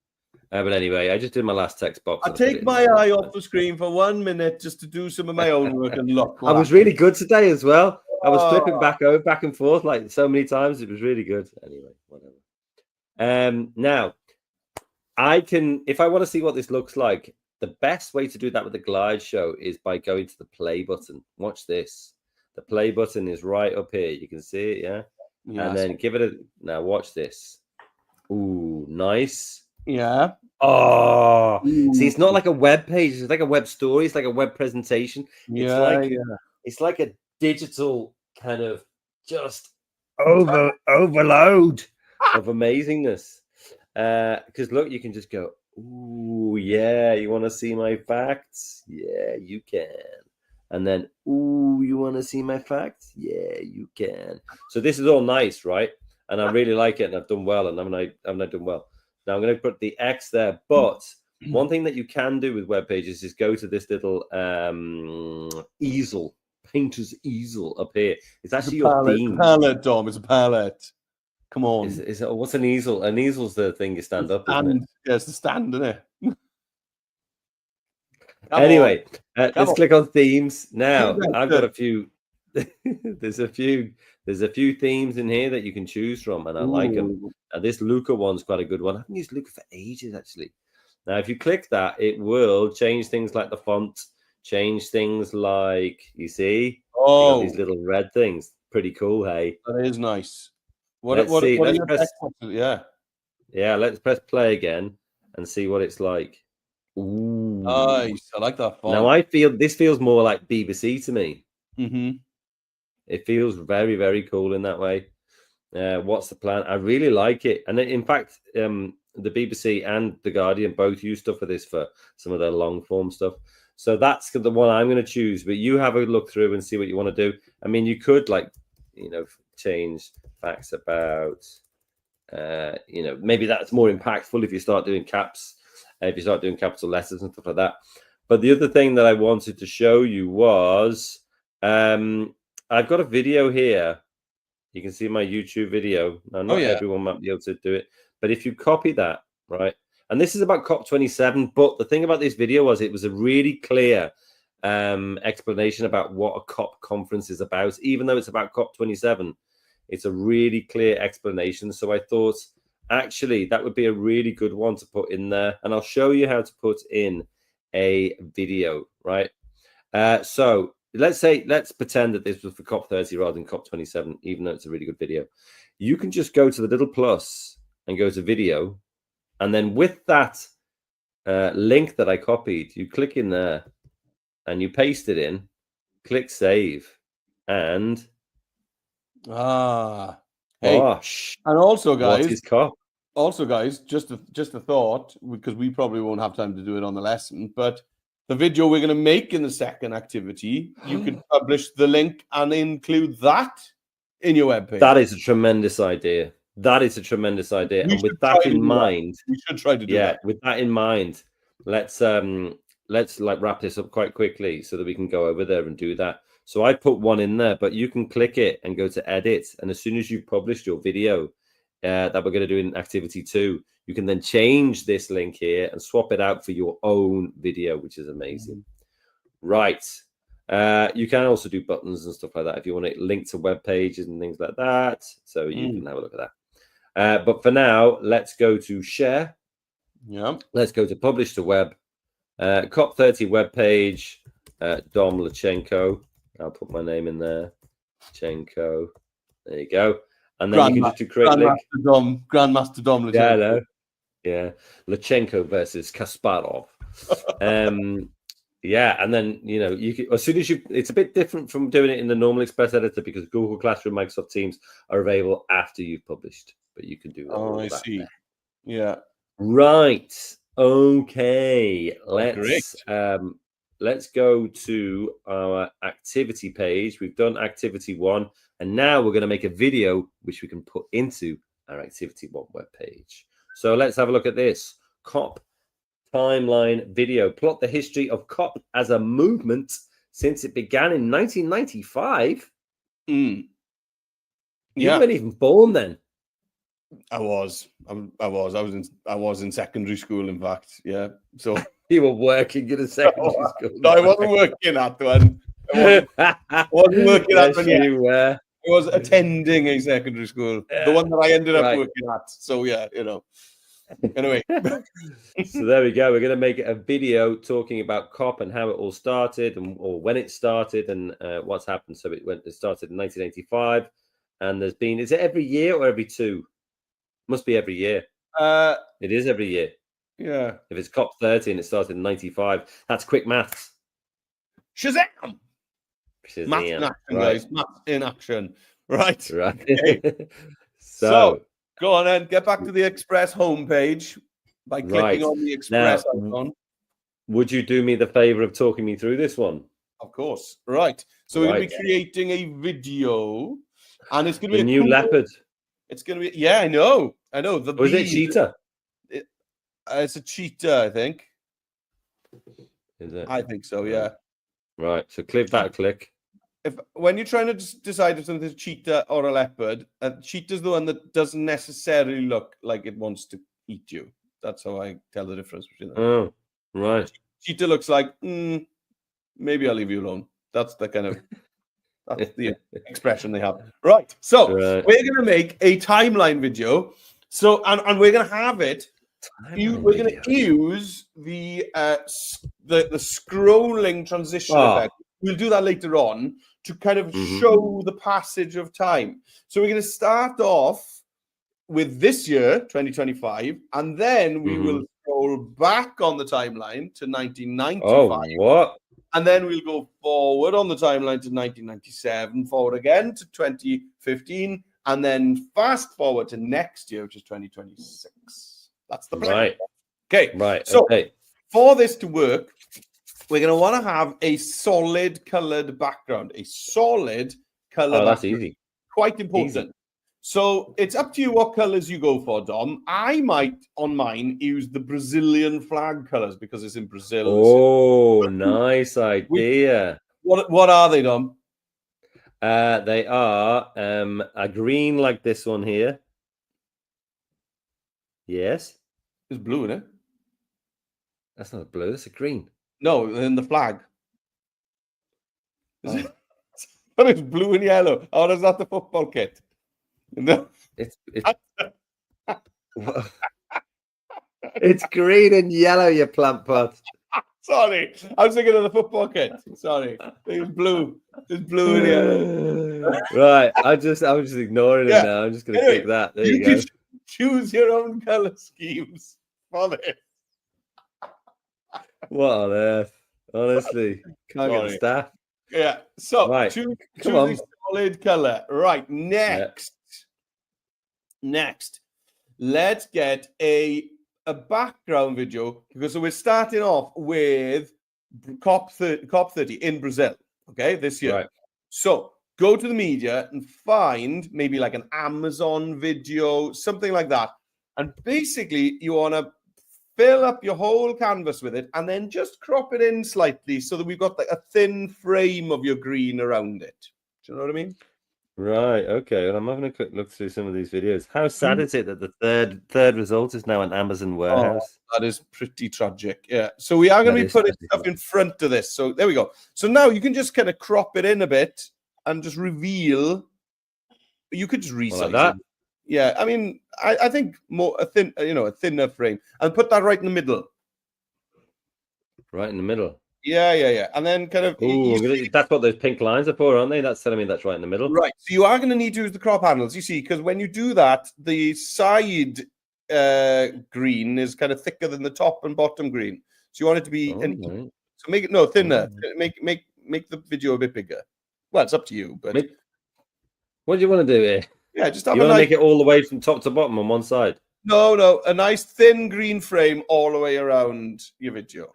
But anyway, I just did my last text box. I take my eye off the screen for 1 minute just to do some of my own work and look. I was really good today as well. I was flipping back and forth like so many times. It was really good. Anyway, whatever. Now, I can, if I want to see what this looks like, the best way to do that with the Glide Show is by going to the play button. Watch this. The play button is right up here. You can see it, yeah? Yes. And then give it a... Now, watch this. Ooh, nice. Yeah. Oh, see, it's not like a web page. It's like a web story. It's like a web presentation. It's like a digital kind of just overload of amazingness. Because look, you can just go, ooh, yeah, you want to see my facts? Yeah, you can. And then, ooh, you want to see my facts? Yeah, you can. So this is all nice, right? And I really like it, and I've done well, and haven't I done well? Now I'm going to put the X there, but one thing that you can do with web pages is go to this little easel, painter's easel up here. It's actually your theme. Palette, Dom. It's a palette. Come on. Is it, what's an easel? An easel's the thing you stand up, isn't it? Yeah, it's the stand, isn't it? Anyway, let's click on themes. Now, I've got a few. There's a few themes in here that you can choose from, and I like them. Now, this Luca one's quite a good one. I haven't used Luca for ages, actually. Now, if you click that, it will change things like the font, change things like, you see, these little red things. Pretty cool, hey? That is nice. Let's press play again and see what it's like. Ooh, nice. I like that font. Now, this feels more like BBC to me. Mm-hmm. It feels very, very cool in that way. What's the plan? I really like it. And in fact, the BBC and The Guardian both use stuff for this for some of their long form stuff. So that's the one I'm going to choose. But you have a look through and see what you want to do. I mean, you could change facts about, maybe that's more impactful if you start doing caps, if you start doing capital letters and stuff like that. But the other thing that I wanted to show you was... I've got a video here. You can see my YouTube video. Now, not everyone might be able to do it, but if you copy that, right? And this is about COP27, but the thing about this video was it was a really clear explanation about what a COP conference is about. Even though it's about COP27, it's a really clear explanation. So I thought, actually, that would be a really good one to put in there. And I'll show you how to put in a video, right? So let's pretend that this was for COP30 rather than COP27, even though it's a really good video. You can just go to the little plus and go to video. And then with that link that I copied, you click in there and you paste it in, click save, and hey, gosh. And also, guys, what is COP? Also, guys, just a thought, because we probably won't have time to do it on the lesson, but the video we're going to make in the second activity, you could publish the link and include that in your webpage. That is a tremendous idea. And with that in mind, we should try to do that. With that in mind, let's wrap this up quite quickly so that we can go over there and do that. So I put one in there, but you can click it and go to edit. And as soon as you've published your video that we're going to do in activity 2, you can then change this link here and swap it out for your own video, which is amazing. Right. You can also do buttons and stuff like that if you want to link to web pages and things like that. So you can have a look at that. But for now, let's go to share. Yeah. Let's go to publish to web. COP30 web page. Dom Lachenko. I'll put my name in there. Lachenko. There you go. And then you can just create link. Grandmaster Dom Lachenko. Yeah, I know. Yeah, Lachenko versus Kasparov. Yeah, and then you can, as soon as it's a bit different from doing it in the normal Express editor because Google Classroom, Microsoft Teams are available after you've published, but you can do all that. See. There. Yeah. Right. Okay. Let's go to our activity page. We've done activity 1, and now we're going to make a video which we can put into our activity 1 webpage. So let's have a look at this. COP timeline video. Plot the history of COP as a movement since it began in 1995. You weren't even born then. I was in secondary school, in fact. Yeah. So you were working in a secondary school. No, I wasn't working at one. I wasn't working at one yet. You were. I was attending a secondary school, the one that I ended up working at. So yeah, Anyway, so there we go. We're going to make a video talking about COP and how it all started, or when it started, and what's happened. So it started in 1985, and there's been. Is it every year or every two? Must be every year. It is every year. Yeah. If it's COP30 and it started in 95, that's quick maths. Shazam! Maths in action, guys. Maths in action. Right. Okay. So go on and get back to the Express homepage by clicking on the Express icon. Would you do me the favor of talking me through this one? Of course. Right. So we're going to be creating a video, and it's going to be a new leopard. It's going to be, I know. Was it cheetah? It's a cheetah, I think. Is it? I think so, yeah. Right. So click that click. When you're trying to decide if something's a cheetah or a leopard, a cheetah's the one that doesn't necessarily look like it wants to eat you. That's how I tell the difference between them. Oh, right. Cheetah looks like, maybe I'll leave you alone. That's the kind of that's the expression they have. Right. So we're going to make a timeline video. So and we're going to have it. We're going to use the scrolling transition effect. We'll do that later on to kind of show the passage of time. So we're going to start off with this year, 2025, and then we will scroll back on the timeline to 1995. Oh, what? And then we'll go forward on the timeline to 1997, forward again to 2015, and then fast forward to next year, which is 2026. That's the plan. Right. Okay. Right. So for this to work, we're going to want to have a solid colored background. A solid color background. That's easy. Quite important. Easy. So it's up to you what colors you go for, Dom. I might, on mine, use the Brazilian flag colors because it's in Brazil. Oh, nice idea. What are they, Dom? They are a green like this one here. Yes. It's blue, isn't it? That's not blue. That's a green. No, in the flag. But it's blue and yellow. Oh, is that the football kit? No. It's it's green and yellow, you plant pot. Sorry. I was thinking of the football kit. Sorry. It was blue. It's blue and yellow. Right. I was just ignoring it now. I'm just gonna click that. There you go. Choose your own color schemes for this. What on earth? Honestly, can't get the staff. Yeah. So choose a solid color. Right. Next, let's get a background video because we're starting off with COP30 in Brazil. Okay, this year. Right. So go to the media and find maybe like an Amazon video, something like that, and basically you want to fill up your whole canvas with it and then just crop it in slightly so that we've got like a thin frame of your green around it. Do you know what I mean? Right. Okay. Well, I'm having a quick look through some of these videos. How sad is it that the third result is now an Amazon warehouse? That is pretty tragic. Yeah. So we are going to be putting stuff in front of this. So there we go. So now you can just kind of crop it in a bit and just reveal. You could just resize like that. it. Yeah, I mean, I think a thinner frame, and put that right in the middle. Right in the middle. Yeah, and then kind of. That's what those pink lines are for, aren't they? That's telling me that's right in the middle. Right. So you are going to need to use the crop handles. You see, because when you do that, the side green is kind of thicker than the top and bottom green. So you want it to be so make it thinner. Make the video a bit bigger. Well, it's up to you, but what do you want to do here? Yeah, just have you want to make it all the way from top to bottom on one side. No, a nice thin green frame all the way around your video.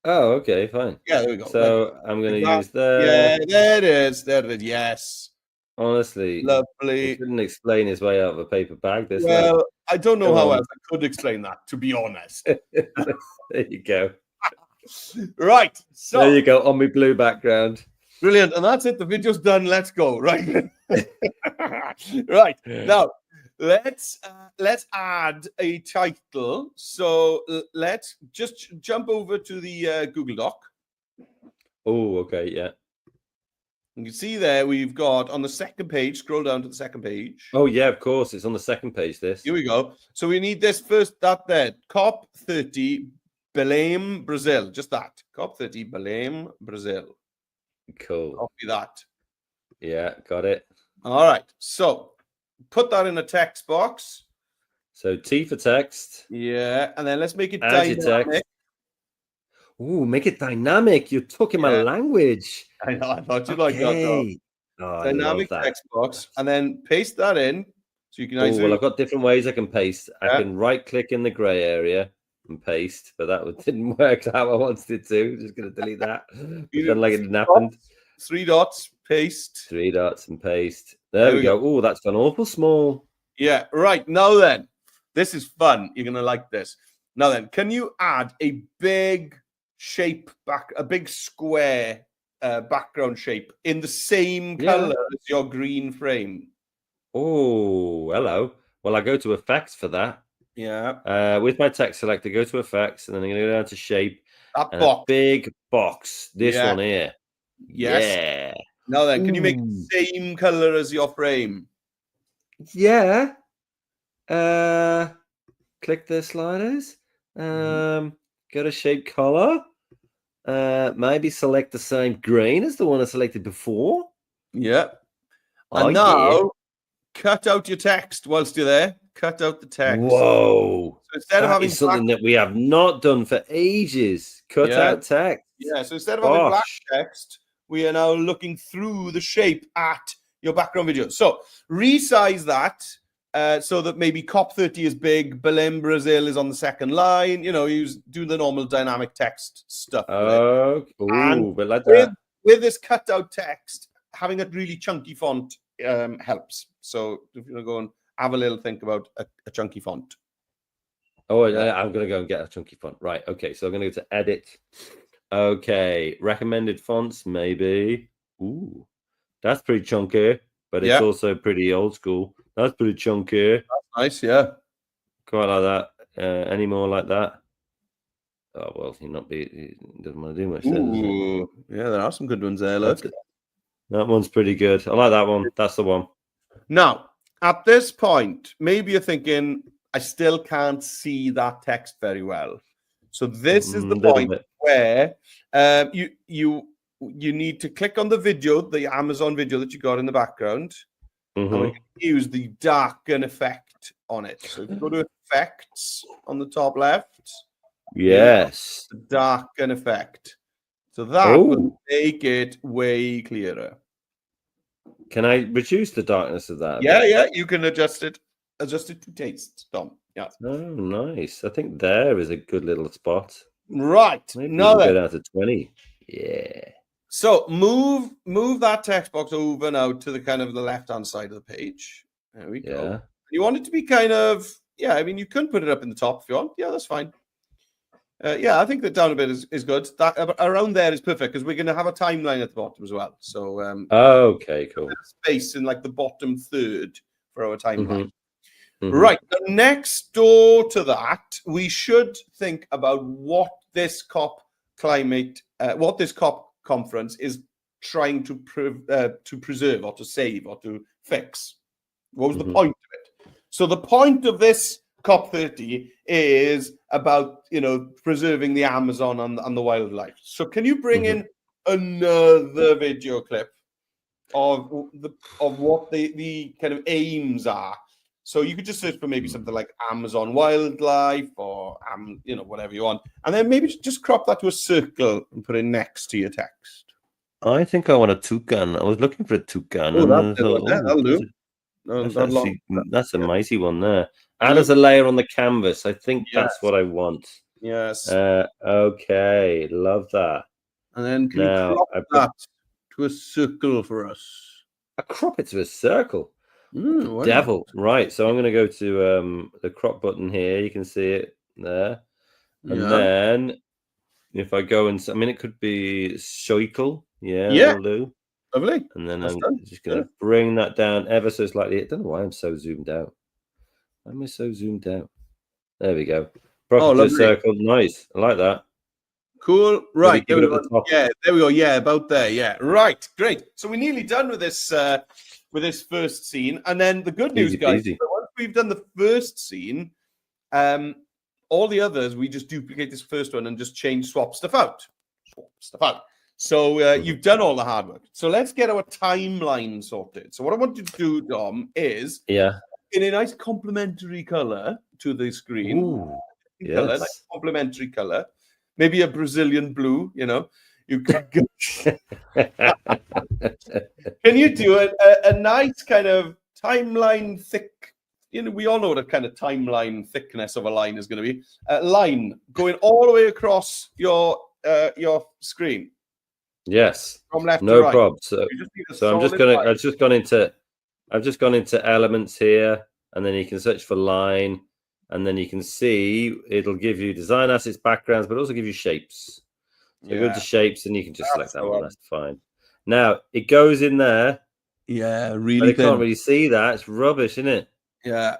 Oh, okay, fine. Yeah, there we go. So I'm going to use that. Yeah, there it is. Yes. Honestly, lovely. He couldn't explain his way out of a paper bag. I don't know how else I could explain that, to be honest. There you go. Right. So there you go on my blue background. Brilliant. And that's it. The video's done. Let's go. Right. Right. Now, let's add a title. So let's just jump over to the Google Doc. Oh, okay. Yeah. You can see there we've got on the second page, scroll down to the second page. Oh, yeah, of course. It's on the second page, this. Here we go. So we need this first, that there. COP30, Belém, Brazil. Just that. COP30, Belém, Brazil. Cool. Copy that. Yeah, got it. All right. So put that in a text box. So T for text. Yeah. And then let's make it Add your dynamic. text. Ooh, make it dynamic. You're talking my language. I know. I thought you'd like that, though. Oh, Dynamic text box. And then paste that in. So you can well, I've got different ways I can paste. I can right-click in the grey area and paste, but that didn't work how I wanted it to. I'm just going to delete that. Pretend like it didn't happen. 3 dots, paste. 3 dots and paste. There we go. Oh, that's gone awful small. Yeah, right. Now then, this is fun. You're going to like this. Now then, can you add a big shape a big square background shape in the same color as your green frame? Oh, hello. Well, I go to effects for that. Yeah. With my text selector, go to effects, and then I'm going to go down to shape. That box. A big box. This one here. Yes. Yeah. Now then, can you make the same color as your frame? Yeah. Click the sliders. Go to shape color. Maybe select the same green as the one I selected before. Yeah. And now cut out your text whilst you're there. Cut out the text. Whoa. So instead of having something that we have not done for ages. Cut out text. Yeah. So instead of having black text, we are now looking through the shape at your background video. So resize that so that maybe COP30 is big, Belém, Brazil is on the second line. You know, you do the normal dynamic text stuff. Oh, but like that. With this cut out text, having a really chunky font helps. So if you go and have a little think about a chunky font. Oh, I'm going to go and get a chunky font. Right. Okay. So I'm going to go to edit. Okay. Recommended fonts, maybe. Ooh, that's pretty chunky, but it's also pretty old school. That's pretty chunky. That's nice. Yeah. Quite like that. Any more like that? Oh, well, he doesn't want to do much. Ooh, yeah, there are some good ones there. Look. That one's pretty good. I like that one. That's the one. Now, at this point, maybe you're thinking, I still can't see that text very well. So this is the point where you need to click on the video, the Amazon video that you got in the background, and we can use the darken effect on it. So if you go to effects on the top left, yes, the darken effect. So that will make it way clearer. Can I reduce the darkness of that? Yeah, you can adjust it to taste, Tom. Yeah. Oh, nice. I think there is a good little spot. Right. Maybe now go down to 20. Yeah. So move that text box over now to the kind of the left-hand side of the page. There we go. Yeah. You want it to be kind of, I mean, you can put it up in the top if you want. Yeah, that's fine. I think that down a bit is good. That around there is perfect because we're going to have a timeline at the bottom as well. So okay, cool. Space in like the bottom third for our timeline. Right. Next door to that, we should think about what this COP conference is trying to preserve or to save or to fix. What was the point of it? So the point of this COP30 is about, preserving the Amazon and the wildlife. So can you bring in another video clip of what the kind of aims are? So you could just search for maybe something like Amazon wildlife or whatever you want, and then maybe just crop that to a circle and put it next to your text. I think I want a toucan. I was looking for a toucan. That'll do. That's a mighty one there. And as a layer on the canvas, I think that's what I want. Yes. Okay, love that. And then can you crop that to a circle for us? I crop it to a circle. Devil. Right. So I'm going to go to the crop button here. You can see it there. And then if I go and, it could be circle. Yeah. That'll do. Lovely. And then I'm just going to bring that down ever so slightly. I don't know why I'm so zoomed out. Why am I so zoomed out? There we go. Crop to a circle. Nice. I like that. Cool. Right. There we go. Yeah, there we go. Yeah, about there. Yeah. Right. Great. So we're nearly done with this first scene. And then the good news, guys, once we've done the first scene, all the others, we just duplicate this first one and just swap stuff out. So you've done all the hard work. So let's get our timeline sorted. So what I want you to do, Dom, is in a nice complementary color to the screen. Ooh, yes. Nice complementary color. Maybe a Brazilian blue, You can Can you do a nice kind of timeline thick? We all know what a kind of timeline thickness of a line is going to be. A line going all the way across your screen. Yes. From left to right. No problem. So I've just gone into elements here, and then you can search for line, and then you can see it'll give you design assets, backgrounds, but also give you shapes. So you go to shapes, and you can just select that one. That's fine. Now it goes in there. Yeah, really. But I can't really see that. It's rubbish, isn't it? Yeah.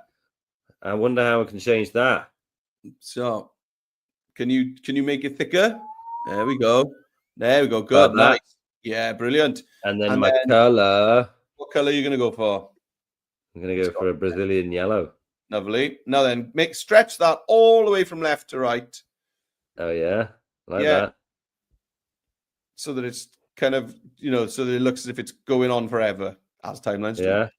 I wonder how I can change that. So, can you make it thicker? There we go. Good. Nice. Yeah, brilliant. And then my color. What color are you going to go for? I'm going to go for a Brazilian yellow. Lovely. Now then, stretch that all the way from left to right. Oh, yeah. Like that. So that it's kind of, so that it looks as if it's going on forever as timelines do. Yeah.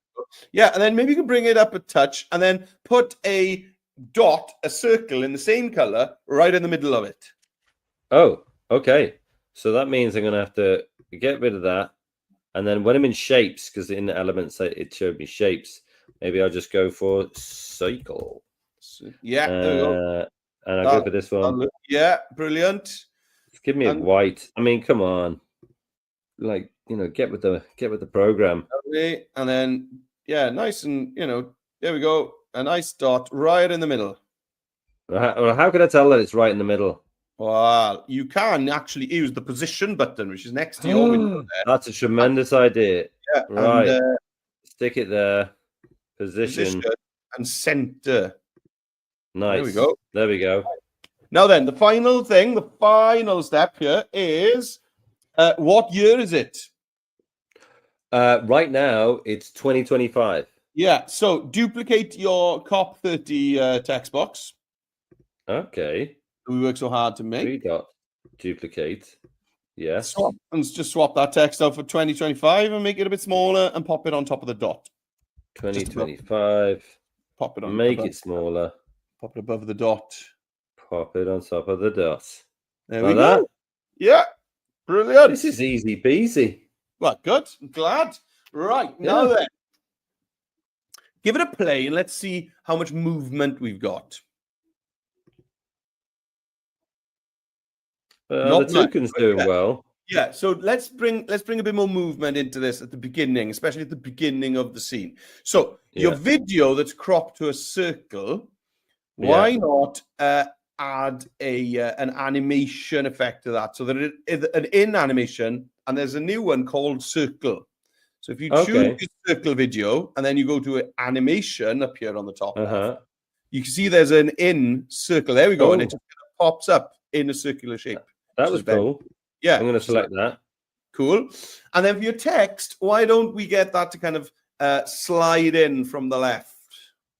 Yeah, and then maybe you can bring it up a touch and then put a dot, a circle in the same color right in the middle of it. Oh, okay. So that means I'm going to have to get rid of that. And then when I'm in shapes, because in the elements it showed me shapes, maybe I'll just go for cycle. Yeah, there we go. And I'll go for this one. Yeah, brilliant. Just give me a white. I mean, come on. Like, get with the program. And then, nice and, there we go. A nice dot right in the middle. Well, how can I tell that it's right in the middle? Well, you can actually use the position button, which is next to your window there. That's a tremendous idea. Yeah, right. And, stick it there. Position. And center. Nice. There we go. Now then, the final step here is, what year is it? Right now, it's 2025. Yeah, so duplicate your COP30 text box. Okay. We work so hard to make. Duplicate. Yes. Just swap that text out for 2025 and make it a bit smaller and pop it on top of the dot. 2025. Pop it on. Make it smaller. Pop it above the dot. Pop it on top of the dot. There we go. Yeah. Brilliant. This is easy peasy. Well, good. I'm glad. Right. Now then, give it a play and let's see how much movement we've got. The toucan's doing well. Yeah, so let's bring a bit more movement into this at the beginning, especially at the beginning of the scene. So your video that's cropped to a circle, why not add an animation effect to that, so that it is an in animation, and there's a new one called circle. So if you choose the circle video and then you go to animation up here on the top, you can see there's an in circle. There we go, and it just pops up in a circular shape. That was cool. Yeah, I'm going to select that. Cool. And then for your text, why don't we get that to kind of slide in from the left?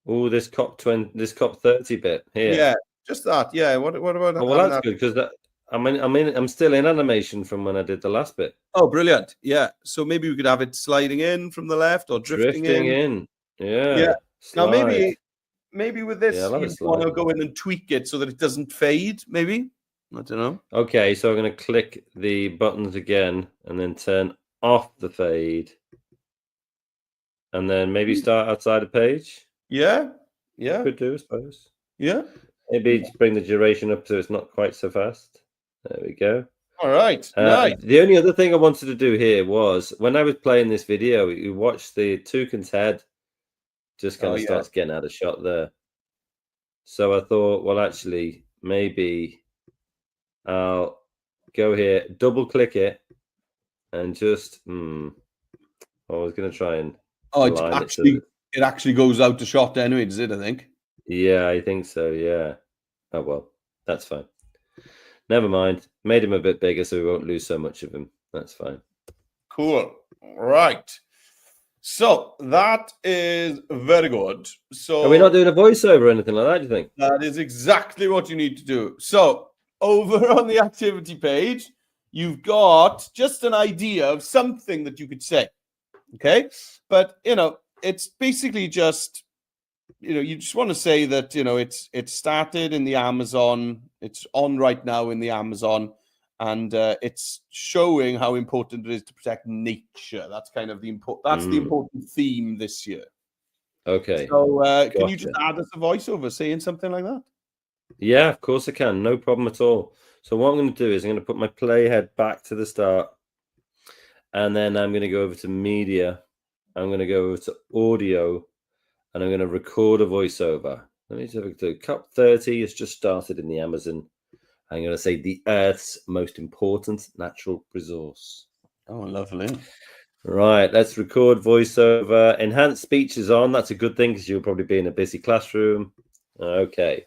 Oh, this COP30 bit here. Yeah, just that. Yeah. What about? Oh, well, that's good because I'm still in animation from when I did the last bit. Oh, brilliant. Yeah. So maybe we could have it sliding in from the left or drifting in. Yeah. Yeah. Slide. Now maybe with this you want to go in and tweak it so that it doesn't fade. Maybe. I don't know. Okay, so I'm going to click the buttons again and then turn off the fade. And then maybe start outside the page. Yeah. Could do, I suppose. Yeah. Maybe bring the duration up so it's not quite so fast. There we go. All right. Nice. The only other thing I wanted to do here was when I was playing this video, you watch the toucan's head just kind of starts getting out of shot there. So I thought, well, actually, maybe I'll go here, double click it, and just I was going to try and it actually goes out to shot anyway, does it? I think. Yeah, I think so. Yeah. Oh well, that's fine. Never mind. Made him a bit bigger so we won't lose so much of him. That's fine. Cool. Right. So that is very good. So are we not doing a voiceover or anything like that, do you think? That is exactly what you need to do. So over on the activity page, you've got just an idea of something that you could say. Okay. But, it's basically just, you just want to say that, it started in the Amazon. It's on right now in the Amazon. And it's showing how important it is to protect nature. That's kind of the important theme this year. Okay. So can you just add us a voiceover saying something like that? Yeah, of course I can. No problem at all. So what I'm going to do is I'm going to put my playhead back to the start. And then I'm going to go over to media. I'm going to go over to audio. And I'm going to record a voiceover. Let me have a look. COP30 has just started in the Amazon. I'm going to say the Earth's most important natural resource. Oh, lovely. Right, let's record voiceover. Enhanced speech is on. That's a good thing because you'll probably be in a busy classroom. Okay.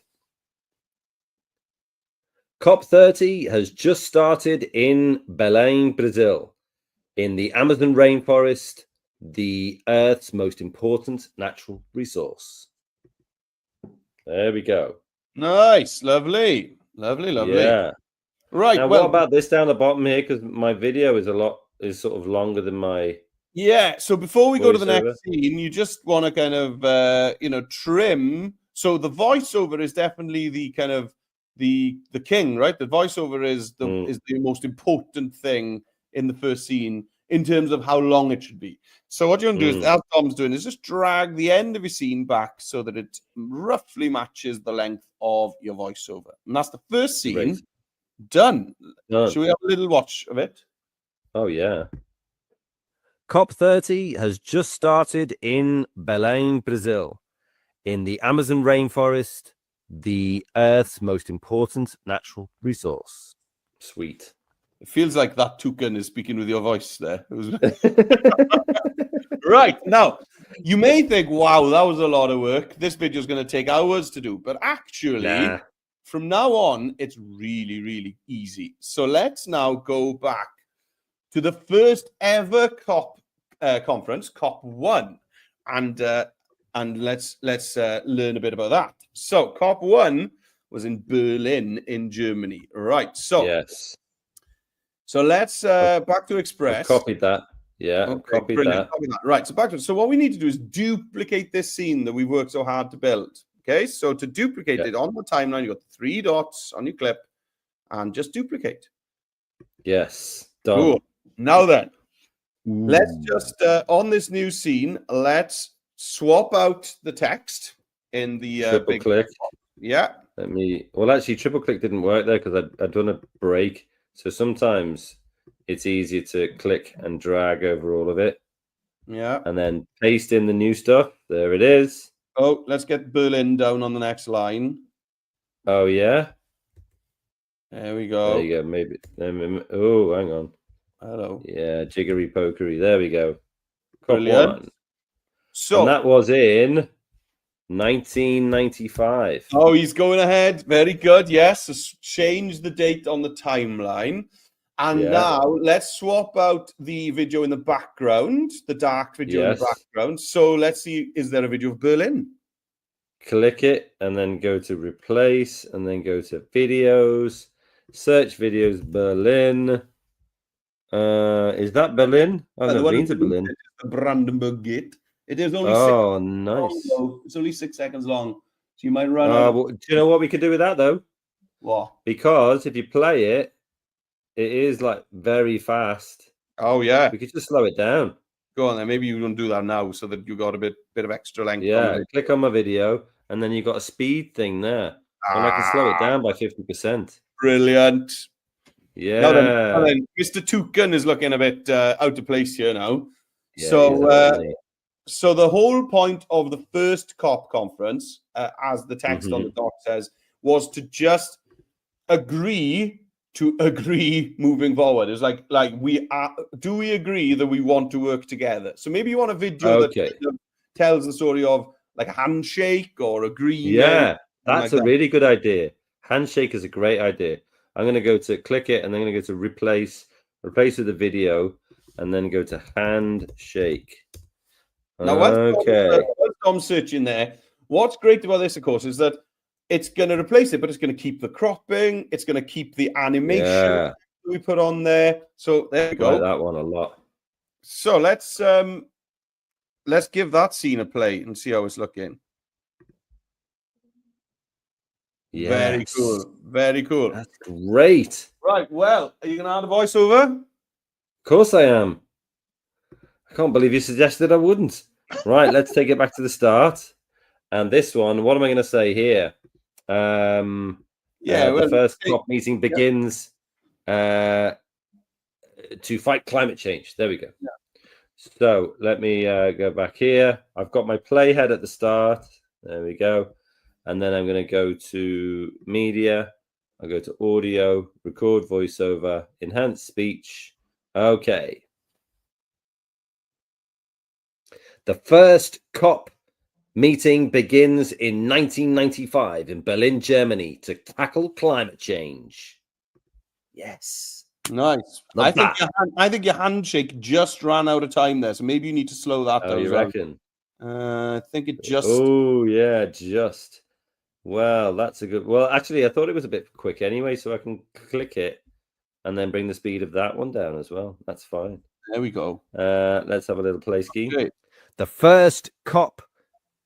COP30 has just started in Belém, Brazil, in the Amazon rainforest, the Earth's most important natural resource. There we go. Nice, lovely. Yeah. Right. Now, what about this down the bottom here? Because my video is sort of longer than my. Yeah. So before we go to the next scene, you just want to kind of trim. So the voiceover is definitely the kind of the king, right? The voiceover is the most important thing in the first scene in terms of how long it should be. So what you want to do is, as Tom's doing, is just drag the end of your scene back so that it roughly matches the length of your voiceover. And that's the first scene. Great. Done. Should we have a little watch of it? Oh, yeah. COP30 has just started in Belém, Brazil, in the Amazon rainforest, the Earth's most important natural resource. Sweet. It feels like that toucan is speaking with your voice there. Right. Now, you may think, wow, that was a lot of work. This video is going to take hours to do. But actually, from now on, it's really, really easy. So let's now go back to the first ever COP conference, COP1. And let's learn a bit about that. So COP1 was in Berlin in Germany. Right. So yes. So let's back to Express. I've copied that. Yeah, okay, copied that. Right. So back to so what we need to do is duplicate this scene that we've worked so hard to build. Okay. So to duplicate it on the timeline, you got 3 dots on your clip, and just duplicate. Yes. Done. Cool. Now then, let's just on this new scene, let's swap out the text in the triple click. Yeah. Well, actually, triple click didn't work there because I'd done a break. So sometimes it's easier to click and drag over all of it. Yeah. And then paste in the new stuff. There it is. Oh, let's get Berlin down on the next line. Oh, yeah. There we go. There you go. Maybe. Oh, hang on. Hello. Yeah, jiggery pokery. There we go. Brilliant. So and that was in 1995. Oh, he's going ahead. Very good. Yes. So change the date on the timeline. And now let's swap out the video in the background, the dark video in the background. So let's see, is there a video of Berlin? Click it and then go to replace and then go to videos, search videos Berlin. Is that Berlin? I've never been to Berlin. The Brandenburg Gate. It is only nice. Long, it's only 6 seconds long. So you might run well, do you know what we could do with that though? What? Because if you play it, it is like very fast. Oh yeah. We could just slow it down. Go on then. Maybe you don't do that now so that you got a bit of extra length. Yeah, click on my video and then you've got a speed thing there. And I can slow it down by 50%. Brilliant. Yeah. Now then, Mr. Toucan is looking a bit out of place here now. Yeah, so the whole point of the first COP conference, as the text on the doc says, was to just agree moving forward. It's like do we agree that we want to work together? So maybe you want a video that tells the story of like a handshake or agreement. Yeah, that's a really good idea. Handshake is a great idea. I'm going to go to click it, and then I'm going to go to replace with the video, and then go to handshake. Now, while Dom's searching there, what's great about this, of course, is that it's going to replace it, but it's going to keep the cropping. It's going to keep the animation we put on there. So there we go. I like that one a lot. So let's give that scene a play and see how it's looking. Yes. Very cool. Very cool. That's great. Right. Well, are you going to add a voiceover? Of course I am. I can't believe you suggested I wouldn't. Right. Let's take it back to the start. And this one, what am I going to say here? The first COP meeting begins to fight climate change. There we go. Yeah. So let me go back here. I've got my playhead at the start. There we go. And then I'm going to go to media. I'll go to audio, record voiceover, enhance speech. Okay. The first COP meeting begins in 1995 in Berlin, Germany to tackle climate change. Yes. Nice. I think your handshake just ran out of time there, so maybe you need to slow that down. You reckon? I think it just... Oh, yeah, just. Well, that's a good... Well, actually, I thought it was a bit quick anyway, so I can click it and then bring the speed of that one down as well. That's fine. There we go. Let's have a little play scheme. Okay. The first COP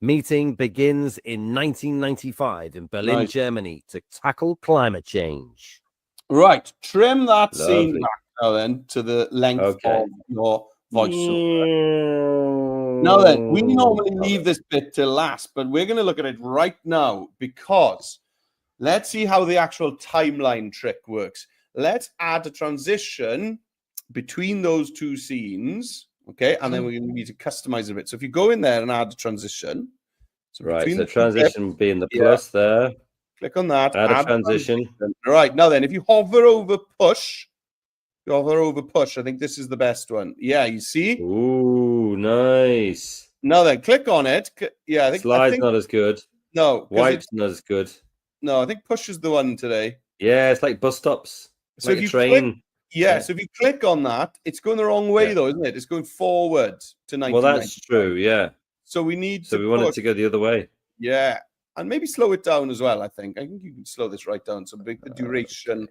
meeting begins in 1995 in Berlin, Germany to tackle climate change. Right. Trim that scene back now then to the length of your voiceover. Now then, we normally leave this bit till last, but we're going to look at it right now because let's see how the actual timeline trick works. Let's add a transition between those two scenes, okay? And then we're going to need to customize a bit. So if you go in there and add a transition. So the transition being the plus there. Click on that. Add a transition. All right. Now then, if you hover over push, I think this is the best one. Yeah, you see? Ooh, nice. Now then, click on it. Yeah, I think slide's not as good. No, wipe's not as good. No, I think push is the one today. Yeah, it's like bus stops. It's so like a train. So if you click on that, it's going the wrong way though, isn't it? It's going forward to 19. Well, that's true. Yeah. So we need. So we want it to go the other way. Yeah, and maybe slow it down as well. I think you can slow this right down. So make the duration.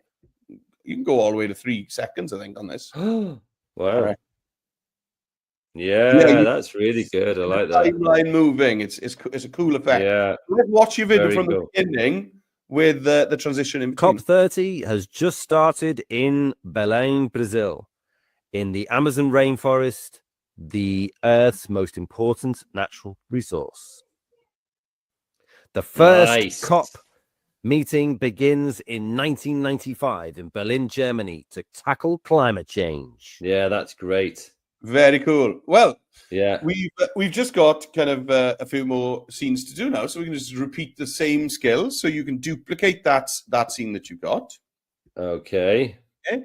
You can go all the way to 3 seconds, I think, on this. Wow. Right. Yeah, that's really good. I like that. Timeline moving. It's a cool effect. Yeah. Let's watch your video from the beginning with the transition in between. COP30 has just started in Belém, Brazil, in the Amazon rainforest, the Earth's most important natural resource. The first COP meeting begins in 1995 in Berlin, Germany to tackle climate change. Yeah, that's great. Very cool. Well, yeah, we've just got kind of a few more scenes to do now, so we can just repeat the same skills. So you can duplicate that scene that you got. Okay.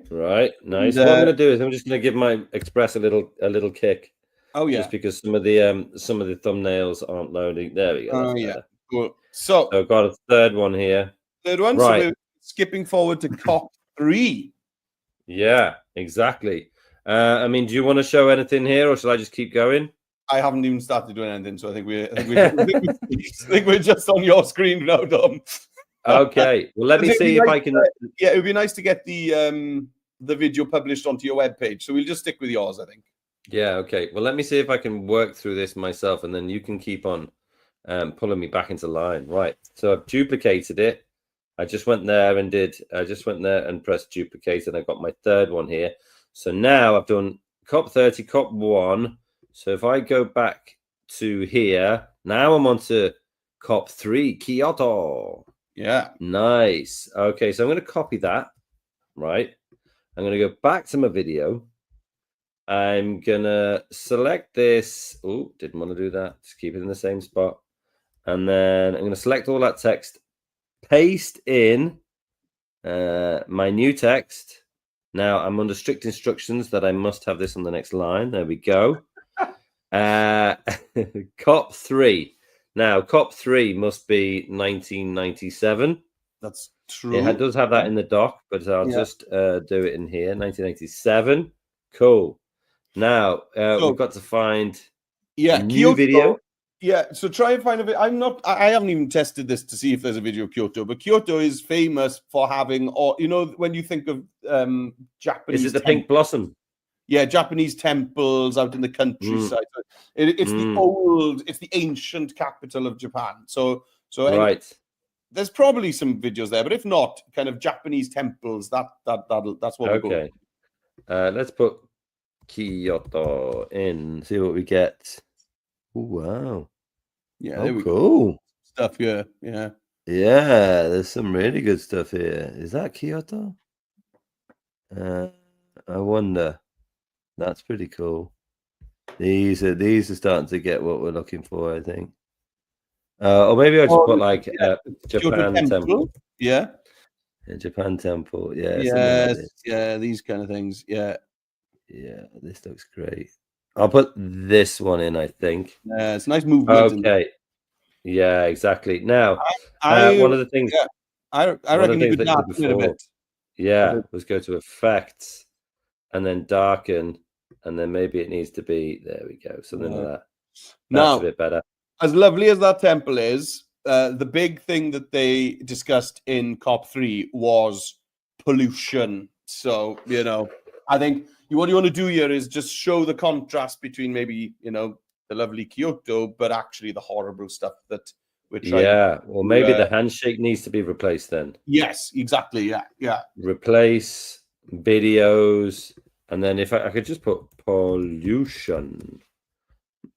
Right. Nice. What I'm going to do is I'm just going to give my Express a little kick. Oh yeah. Just because some of the thumbnails aren't loading. There we go. Oh yeah. Cool. So I've got a third one here. Right. So we're skipping forward to COP3. Yeah, exactly. I mean, do you want to show anything here, or shall I just keep going? I haven't even started doing anything, so I think we're just on your screen now, Dom. Okay. Well, let me see if I can. Yeah, it would be nice to get the video published onto your webpage. So we'll just stick with yours, I think. Yeah. Okay. Well, let me see if I can work through this myself, and then you can keep on pulling me back into line. Right. So I've duplicated it. I just went there and pressed duplicate, and I got my third one here. So now I've done COP30, COP1. So if I go back to here, now I'm on to COP3, Kyoto. Yeah. Nice. Okay, so I'm going to copy that, right? I'm going to go back to my video. I'm going to select this. Oh, didn't want to do that. Just keep it in the same spot. And then I'm going to select all that text, paste in my new text. Now I'm under strict instructions that I must have this on the next line. There we go. COP3. Now COP3 must be 1997. That's True. It does have that in the doc, but I'll just do it in here. 1987. Cool. Now we've got to find a new Kyoto, video. Yeah, so try and find a video. I haven't even tested this to see if there's a video of Kyoto, but Kyoto is famous for having, when you think of Japanese. Is it the pink blossom? Yeah, Japanese temples out in the countryside. It's the ancient capital of Japan. So right. There's probably some videos there, but if not, kind of Japanese temples. That's what we're going. Let's put Kyoto in. See what we get. Ooh, wow. Yeah. Cool stuff here. Yeah. Yeah. There's some really good stuff here. Is that Kyoto? I wonder. That's pretty cool. These are starting to get what we're looking for, I think. Or maybe I just put like Japan temple. Yeah. Japan temple. Yeah. Yes. Like yeah. These kind of things. Yeah. Yeah. This looks great. I'll put this one in, I think. Yeah. It's nice movement. Okay. Yeah. Exactly. Now, one of the things. Yeah. I reckon you could darken it a bit. Yeah. Let's go to effects, and then darken, and then maybe it needs to be. There we go. Something like that. That's a bit better. As lovely as that temple is, the big thing that they discussed in COP30 was pollution. So, I think what you want to do here is just show the contrast between maybe, the lovely Kyoto, but actually the horrible stuff that we're trying. Yeah, well, maybe the handshake needs to be replaced then. Yes, exactly. Yeah. Replace videos, and then if I could just put pollution.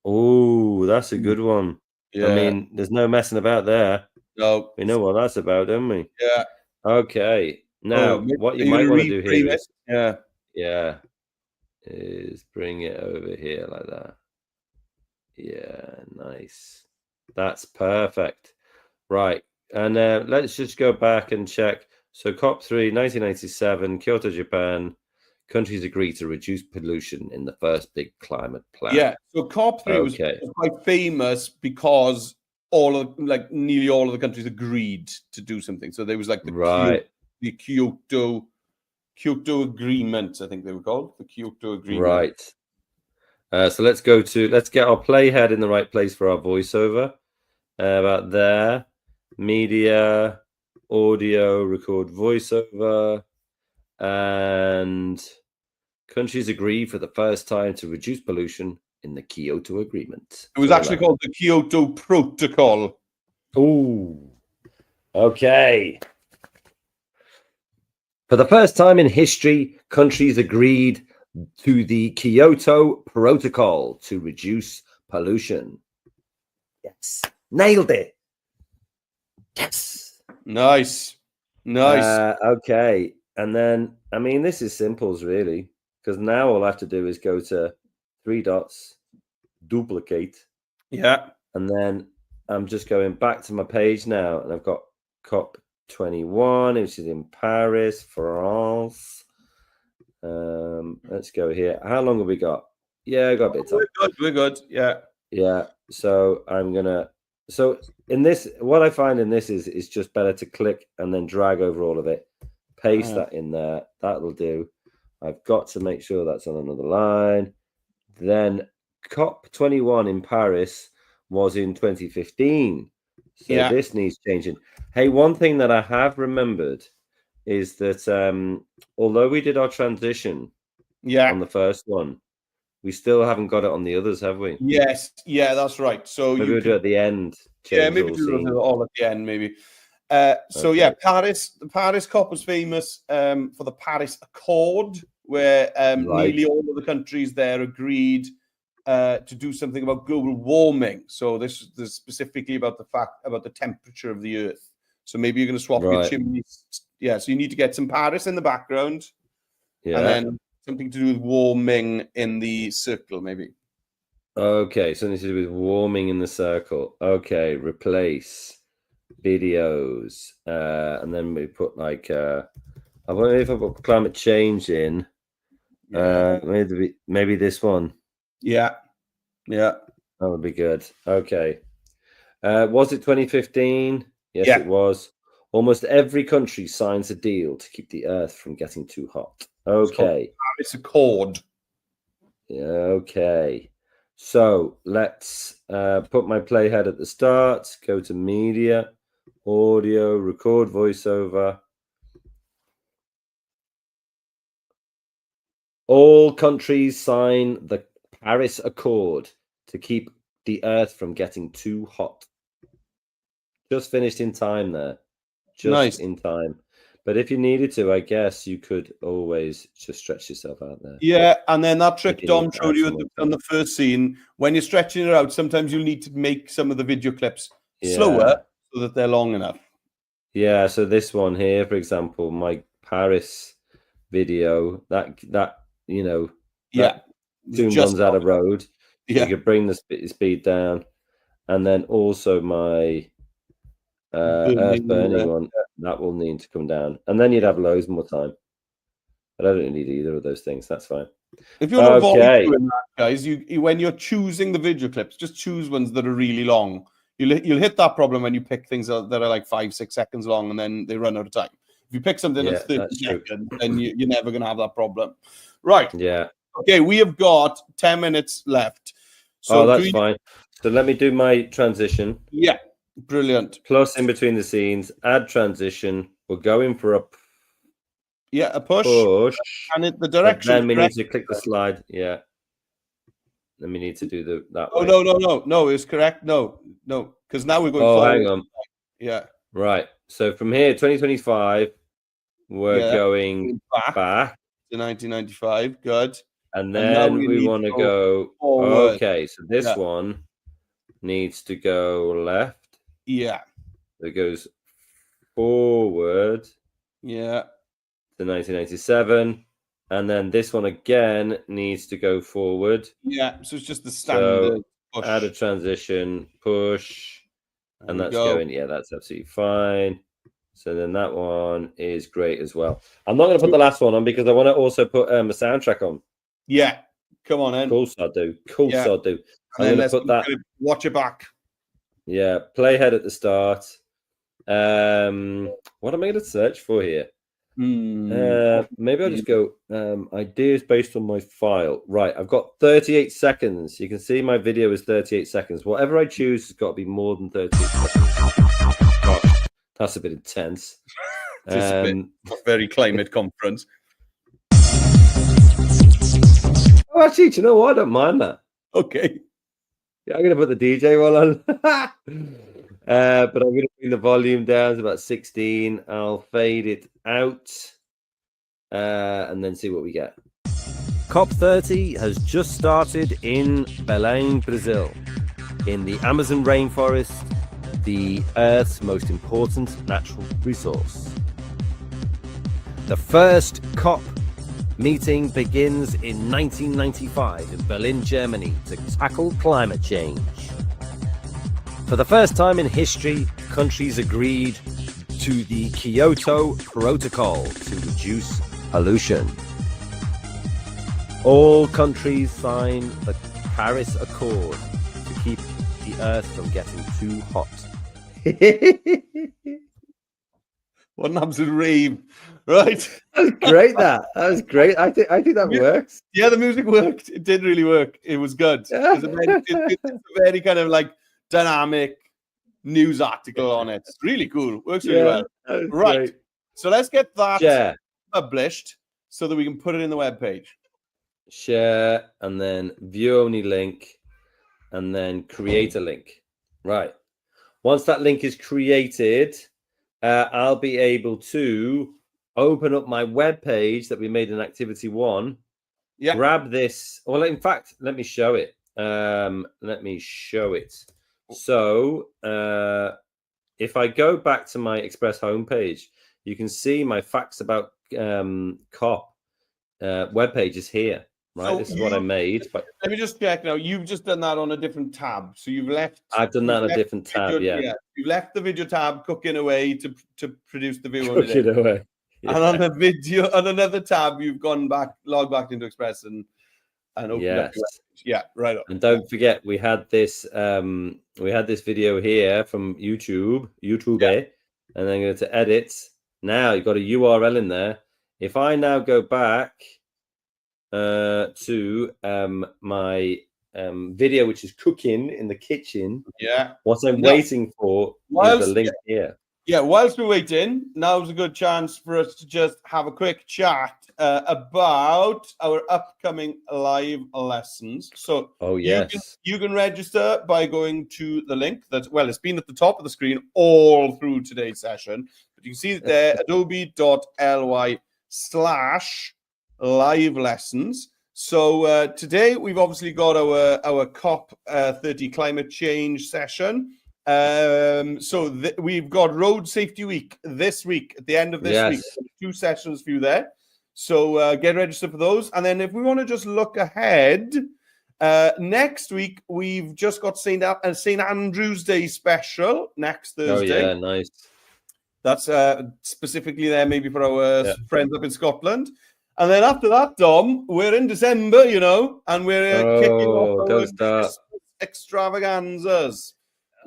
Oh, that's a good one. Yeah. I mean, there's no messing about there. No. We know what that's about, don't we? Yeah. Okay. Now, what you might want to do here is, yeah, is bring it over here like that. Yeah, nice. That's perfect. Right. And let's just go back and check. So COP3, 1987, Kyoto, Japan. Countries agree to reduce pollution in the first big climate plan. Yeah, so COP3 was quite famous because nearly all of the countries agreed to do something. So there was like the Kyoto Agreement, I think they were called, the Kyoto Agreement. Right. So let's get our playhead in the right place for our voiceover. About there, media, audio, record voiceover. And countries agree for the first time to reduce pollution in the Kyoto Agreement. It was actually called the Kyoto Protocol. Oh, okay. For the first time in history, countries agreed to the Kyoto Protocol to reduce pollution. Yes, nailed it. Yes. Nice. Okay. And then, I mean, this is simples, really, because now all I have to do is go to 3 dots, duplicate. Yeah. And then I'm just going back to my page now, and I've got COP21, which is in Paris, France. Let's go here. How long have we got? Yeah, I got a bit of time. We're good. Yeah. Yeah. So so in this, what I find in this is just better to click and then drag over all of it. Paste that in there. That'll do. I've got to make sure that's on another line. Then COP21 in Paris was in 2015. So this needs changing. Hey, one thing that I have remembered is that although we did our transition on the first one, we still haven't got it on the others, have we? Yes. Yeah, that's right. So maybe we'll do it at the end. Yeah, maybe do it all at the end, maybe. The Paris COP was famous for the Paris Accord, where nearly all of the countries there agreed to do something about global warming. So this is specifically about the temperature of the Earth. So maybe you're going to swap your chimneys. Yeah, so you need to get some Paris in the background, and then something to do with warming in the circle, maybe. Okay, something to do with warming in the circle. Okay, replace videos, and then we put like I wonder if I put climate change in. Maybe this one. Yeah, that would be good. Okay. Was it 2015? Yes, it was. Almost every country signs a deal to keep the Earth from getting too hot. Okay. Paris Accord. Yeah, okay. So let's put my playhead at the start. Go to media, audio, record voiceover. All countries sign the Paris Accord to keep the Earth from getting too hot. Just finished in time there. Just in time. But if you needed to, I guess you could always just stretch yourself out there. Yeah, and then that trick Dom showed you on the first scene, when you're stretching it out, sometimes you'll need to make some of the video clips slower so that they're long enough. Yeah, so this one here, for example, my Paris video, that you know, soon runs out of road. So you could bring the speed down, and then also my Earth burning one, that will need to come down, and then you'd have loads more time. But I don't need either of those things. That's fine. If you want to avoid doing that, guys, you when you're choosing the video clips, just choose ones that are really long. You'll hit that problem when you pick things that are like 5-6 seconds long, and then they run out of time. If you pick something that's 30 seconds, then you're never going to have that problem. Right. Yeah. Okay, we have got 10 minutes left. So that's fine. So let me do my transition. Yeah. Brilliant. Plus in between the scenes, add transition. We're going for a push. And the direction. Then we need to click the slide. Yeah. Then we need to do that. Oh, no, it's correct. No, because now we're going forward. Hang on. Yeah. Right. So from here, 2025, we're going back to 1995. Good. And then we want to go forward. Okay, so this one needs to go left. Yeah. It goes forward. Yeah. To 1997. And then this one again needs to go forward. Yeah. So it's just the standard push. Add a transition, push. And that's going. Yeah, that's absolutely fine. So then that one is great as well. I'm not going to put the last one on because I want to also put a soundtrack on. Yeah. Come on, then. Of course I do. I'm going to put that. Watch it back. Yeah, playhead at the start. What am I going to search for here? Maybe I'll just go ideas based on my file. Right, I've got 38 seconds. You can see my video is 38 seconds. Whatever I choose has got to be more than 38 seconds. Gosh, that's a bit intense. Just a bit very climate conference. Oh, actually, do you know what? I don't mind that. Okay. Yeah, I'm going to put the DJ one on. But I'm going to bring the volume down to about 16. I'll fade it out and then see what we get. COP30 has just started in Belém, Brazil. In the Amazon rainforest, the Earth's most important natural resource. The first COP meeting begins in 1995 in Berlin, Germany, to tackle climate change. For the first time in history, countries agreed to the Kyoto Protocol to reduce pollution. All countries sign the Paris Accord to keep the Earth from getting too hot. What an absolute rave. Right. That was great. That was great. I think that works. Yeah, the music worked. It did really work. It was good. It's a very kind of like dynamic news article on it. It's really cool. Works really well. Right. Great. So let's get that published so that we can put it in the web page. Share and then view only link and then create a link. Right. Once that link is created, I'll be able to open up my web page that we made in activity 1. Yeah. Grab this. Well, in fact, let me show it. So if I go back to my Express homepage, you can see my facts about COP web page is here. Right, so this is what I made. But let me just check now. You've just done that on a different tab. So you've left. I've done that on a different tab. Yeah. You left the video tab cooking away to produce the video. Cooking away. Yeah. And on the video, on another tab, you've gone back, logged back into Express and opened up. Yeah, right up. And don't forget, we had this video here from YouTube. and then go to edit. Now you've got a URL in there. If I now go back to my video, which is cooking in the kitchen, what I'm waiting for is the link here. Yeah, whilst we're waiting, now's a good chance for us to just have a quick chat about our upcoming live lessons. So you can register by going to the link that, well, it's been at the top of the screen all through today's session. But you can see it there, adobe.ly/live lessons. So today we've obviously got our COP30 climate change session. So we've got Road Safety Week this week, at the end of this week. 2 sessions for you there. So get registered for those. And then if we want to just look ahead, next week we've just got St. Andrew's Day special next Thursday. Oh, yeah, nice. That's specifically there maybe for our friends up in Scotland. And then after that, Dom, we're in December, you know, and we're kicking off our Christmas extravaganzas.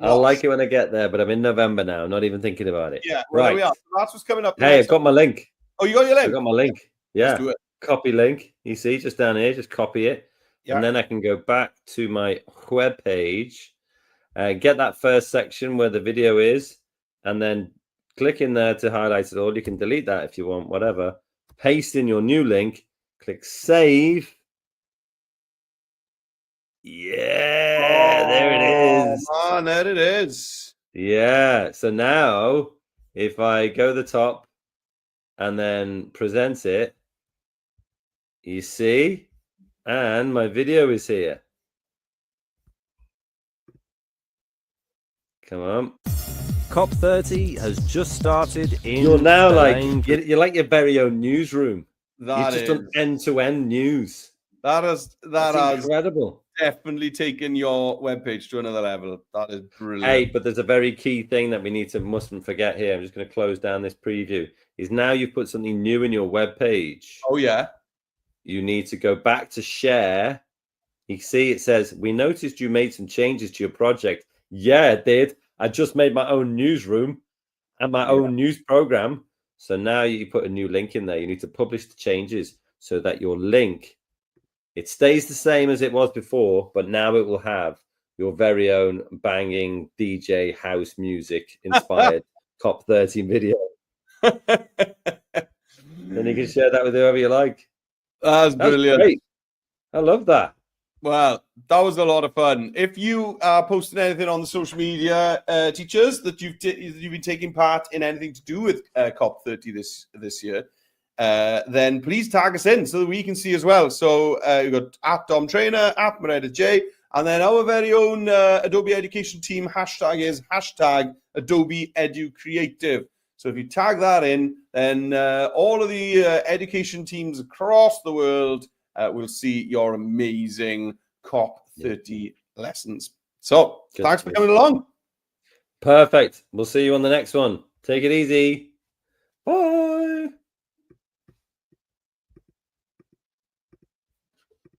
I like it when I get there, but I'm in November now. I'm not even thinking about it. Yeah, well, right. There we are. That's what's coming up. Hey, I've got my link. Oh, you got your link? I've got my link. Yeah. Let's do it. Copy link. You see, just down here, just copy it. Yeah. And then I can go back to my web page, get that first section where the video is, and then click in there to highlight it all. You can delete that if you want, whatever. Paste in your new link, click save. Yeah, there it is. Oh, there it is. Yeah. So now if I go to the top and then present it, you see, and my video is here. Come on. COP30 has just started in You're now Spain. You're like your very own newsroom. You've just done end-to-end news. That's incredible. Definitely taken your webpage to another level. That is brilliant. Hey, but there's a very key thing that we mustn't forget here. I'm just going to close down this preview. Is now you've put something new in your webpage. Oh, yeah. You need to go back to share. You see, it says, we noticed you made some changes to your project. Yeah, it did. I just made my own newsroom and my own news program. So now you put a new link in there. You need to publish the changes so that your link, it stays the same as it was before, but now it will have your very own banging DJ house music inspired COP30 video. Then you can share that with whoever you like. That's brilliant. Great. I love that. Well, that was a lot of fun. If you are posting anything on the social media, teachers, that you've been taking part in anything to do with COP30 this year, then please tag us in so that we can see as well. So you've got @DomTrainer, @MorettaJ, and then our very own Adobe Education team hashtag is #AdobeEduCreative. So if you tag that in, then all of the education teams across the world will see your amazing COP30 lessons. So thanks for coming along. Perfect. We'll see you on the next one. Take it easy. Bye.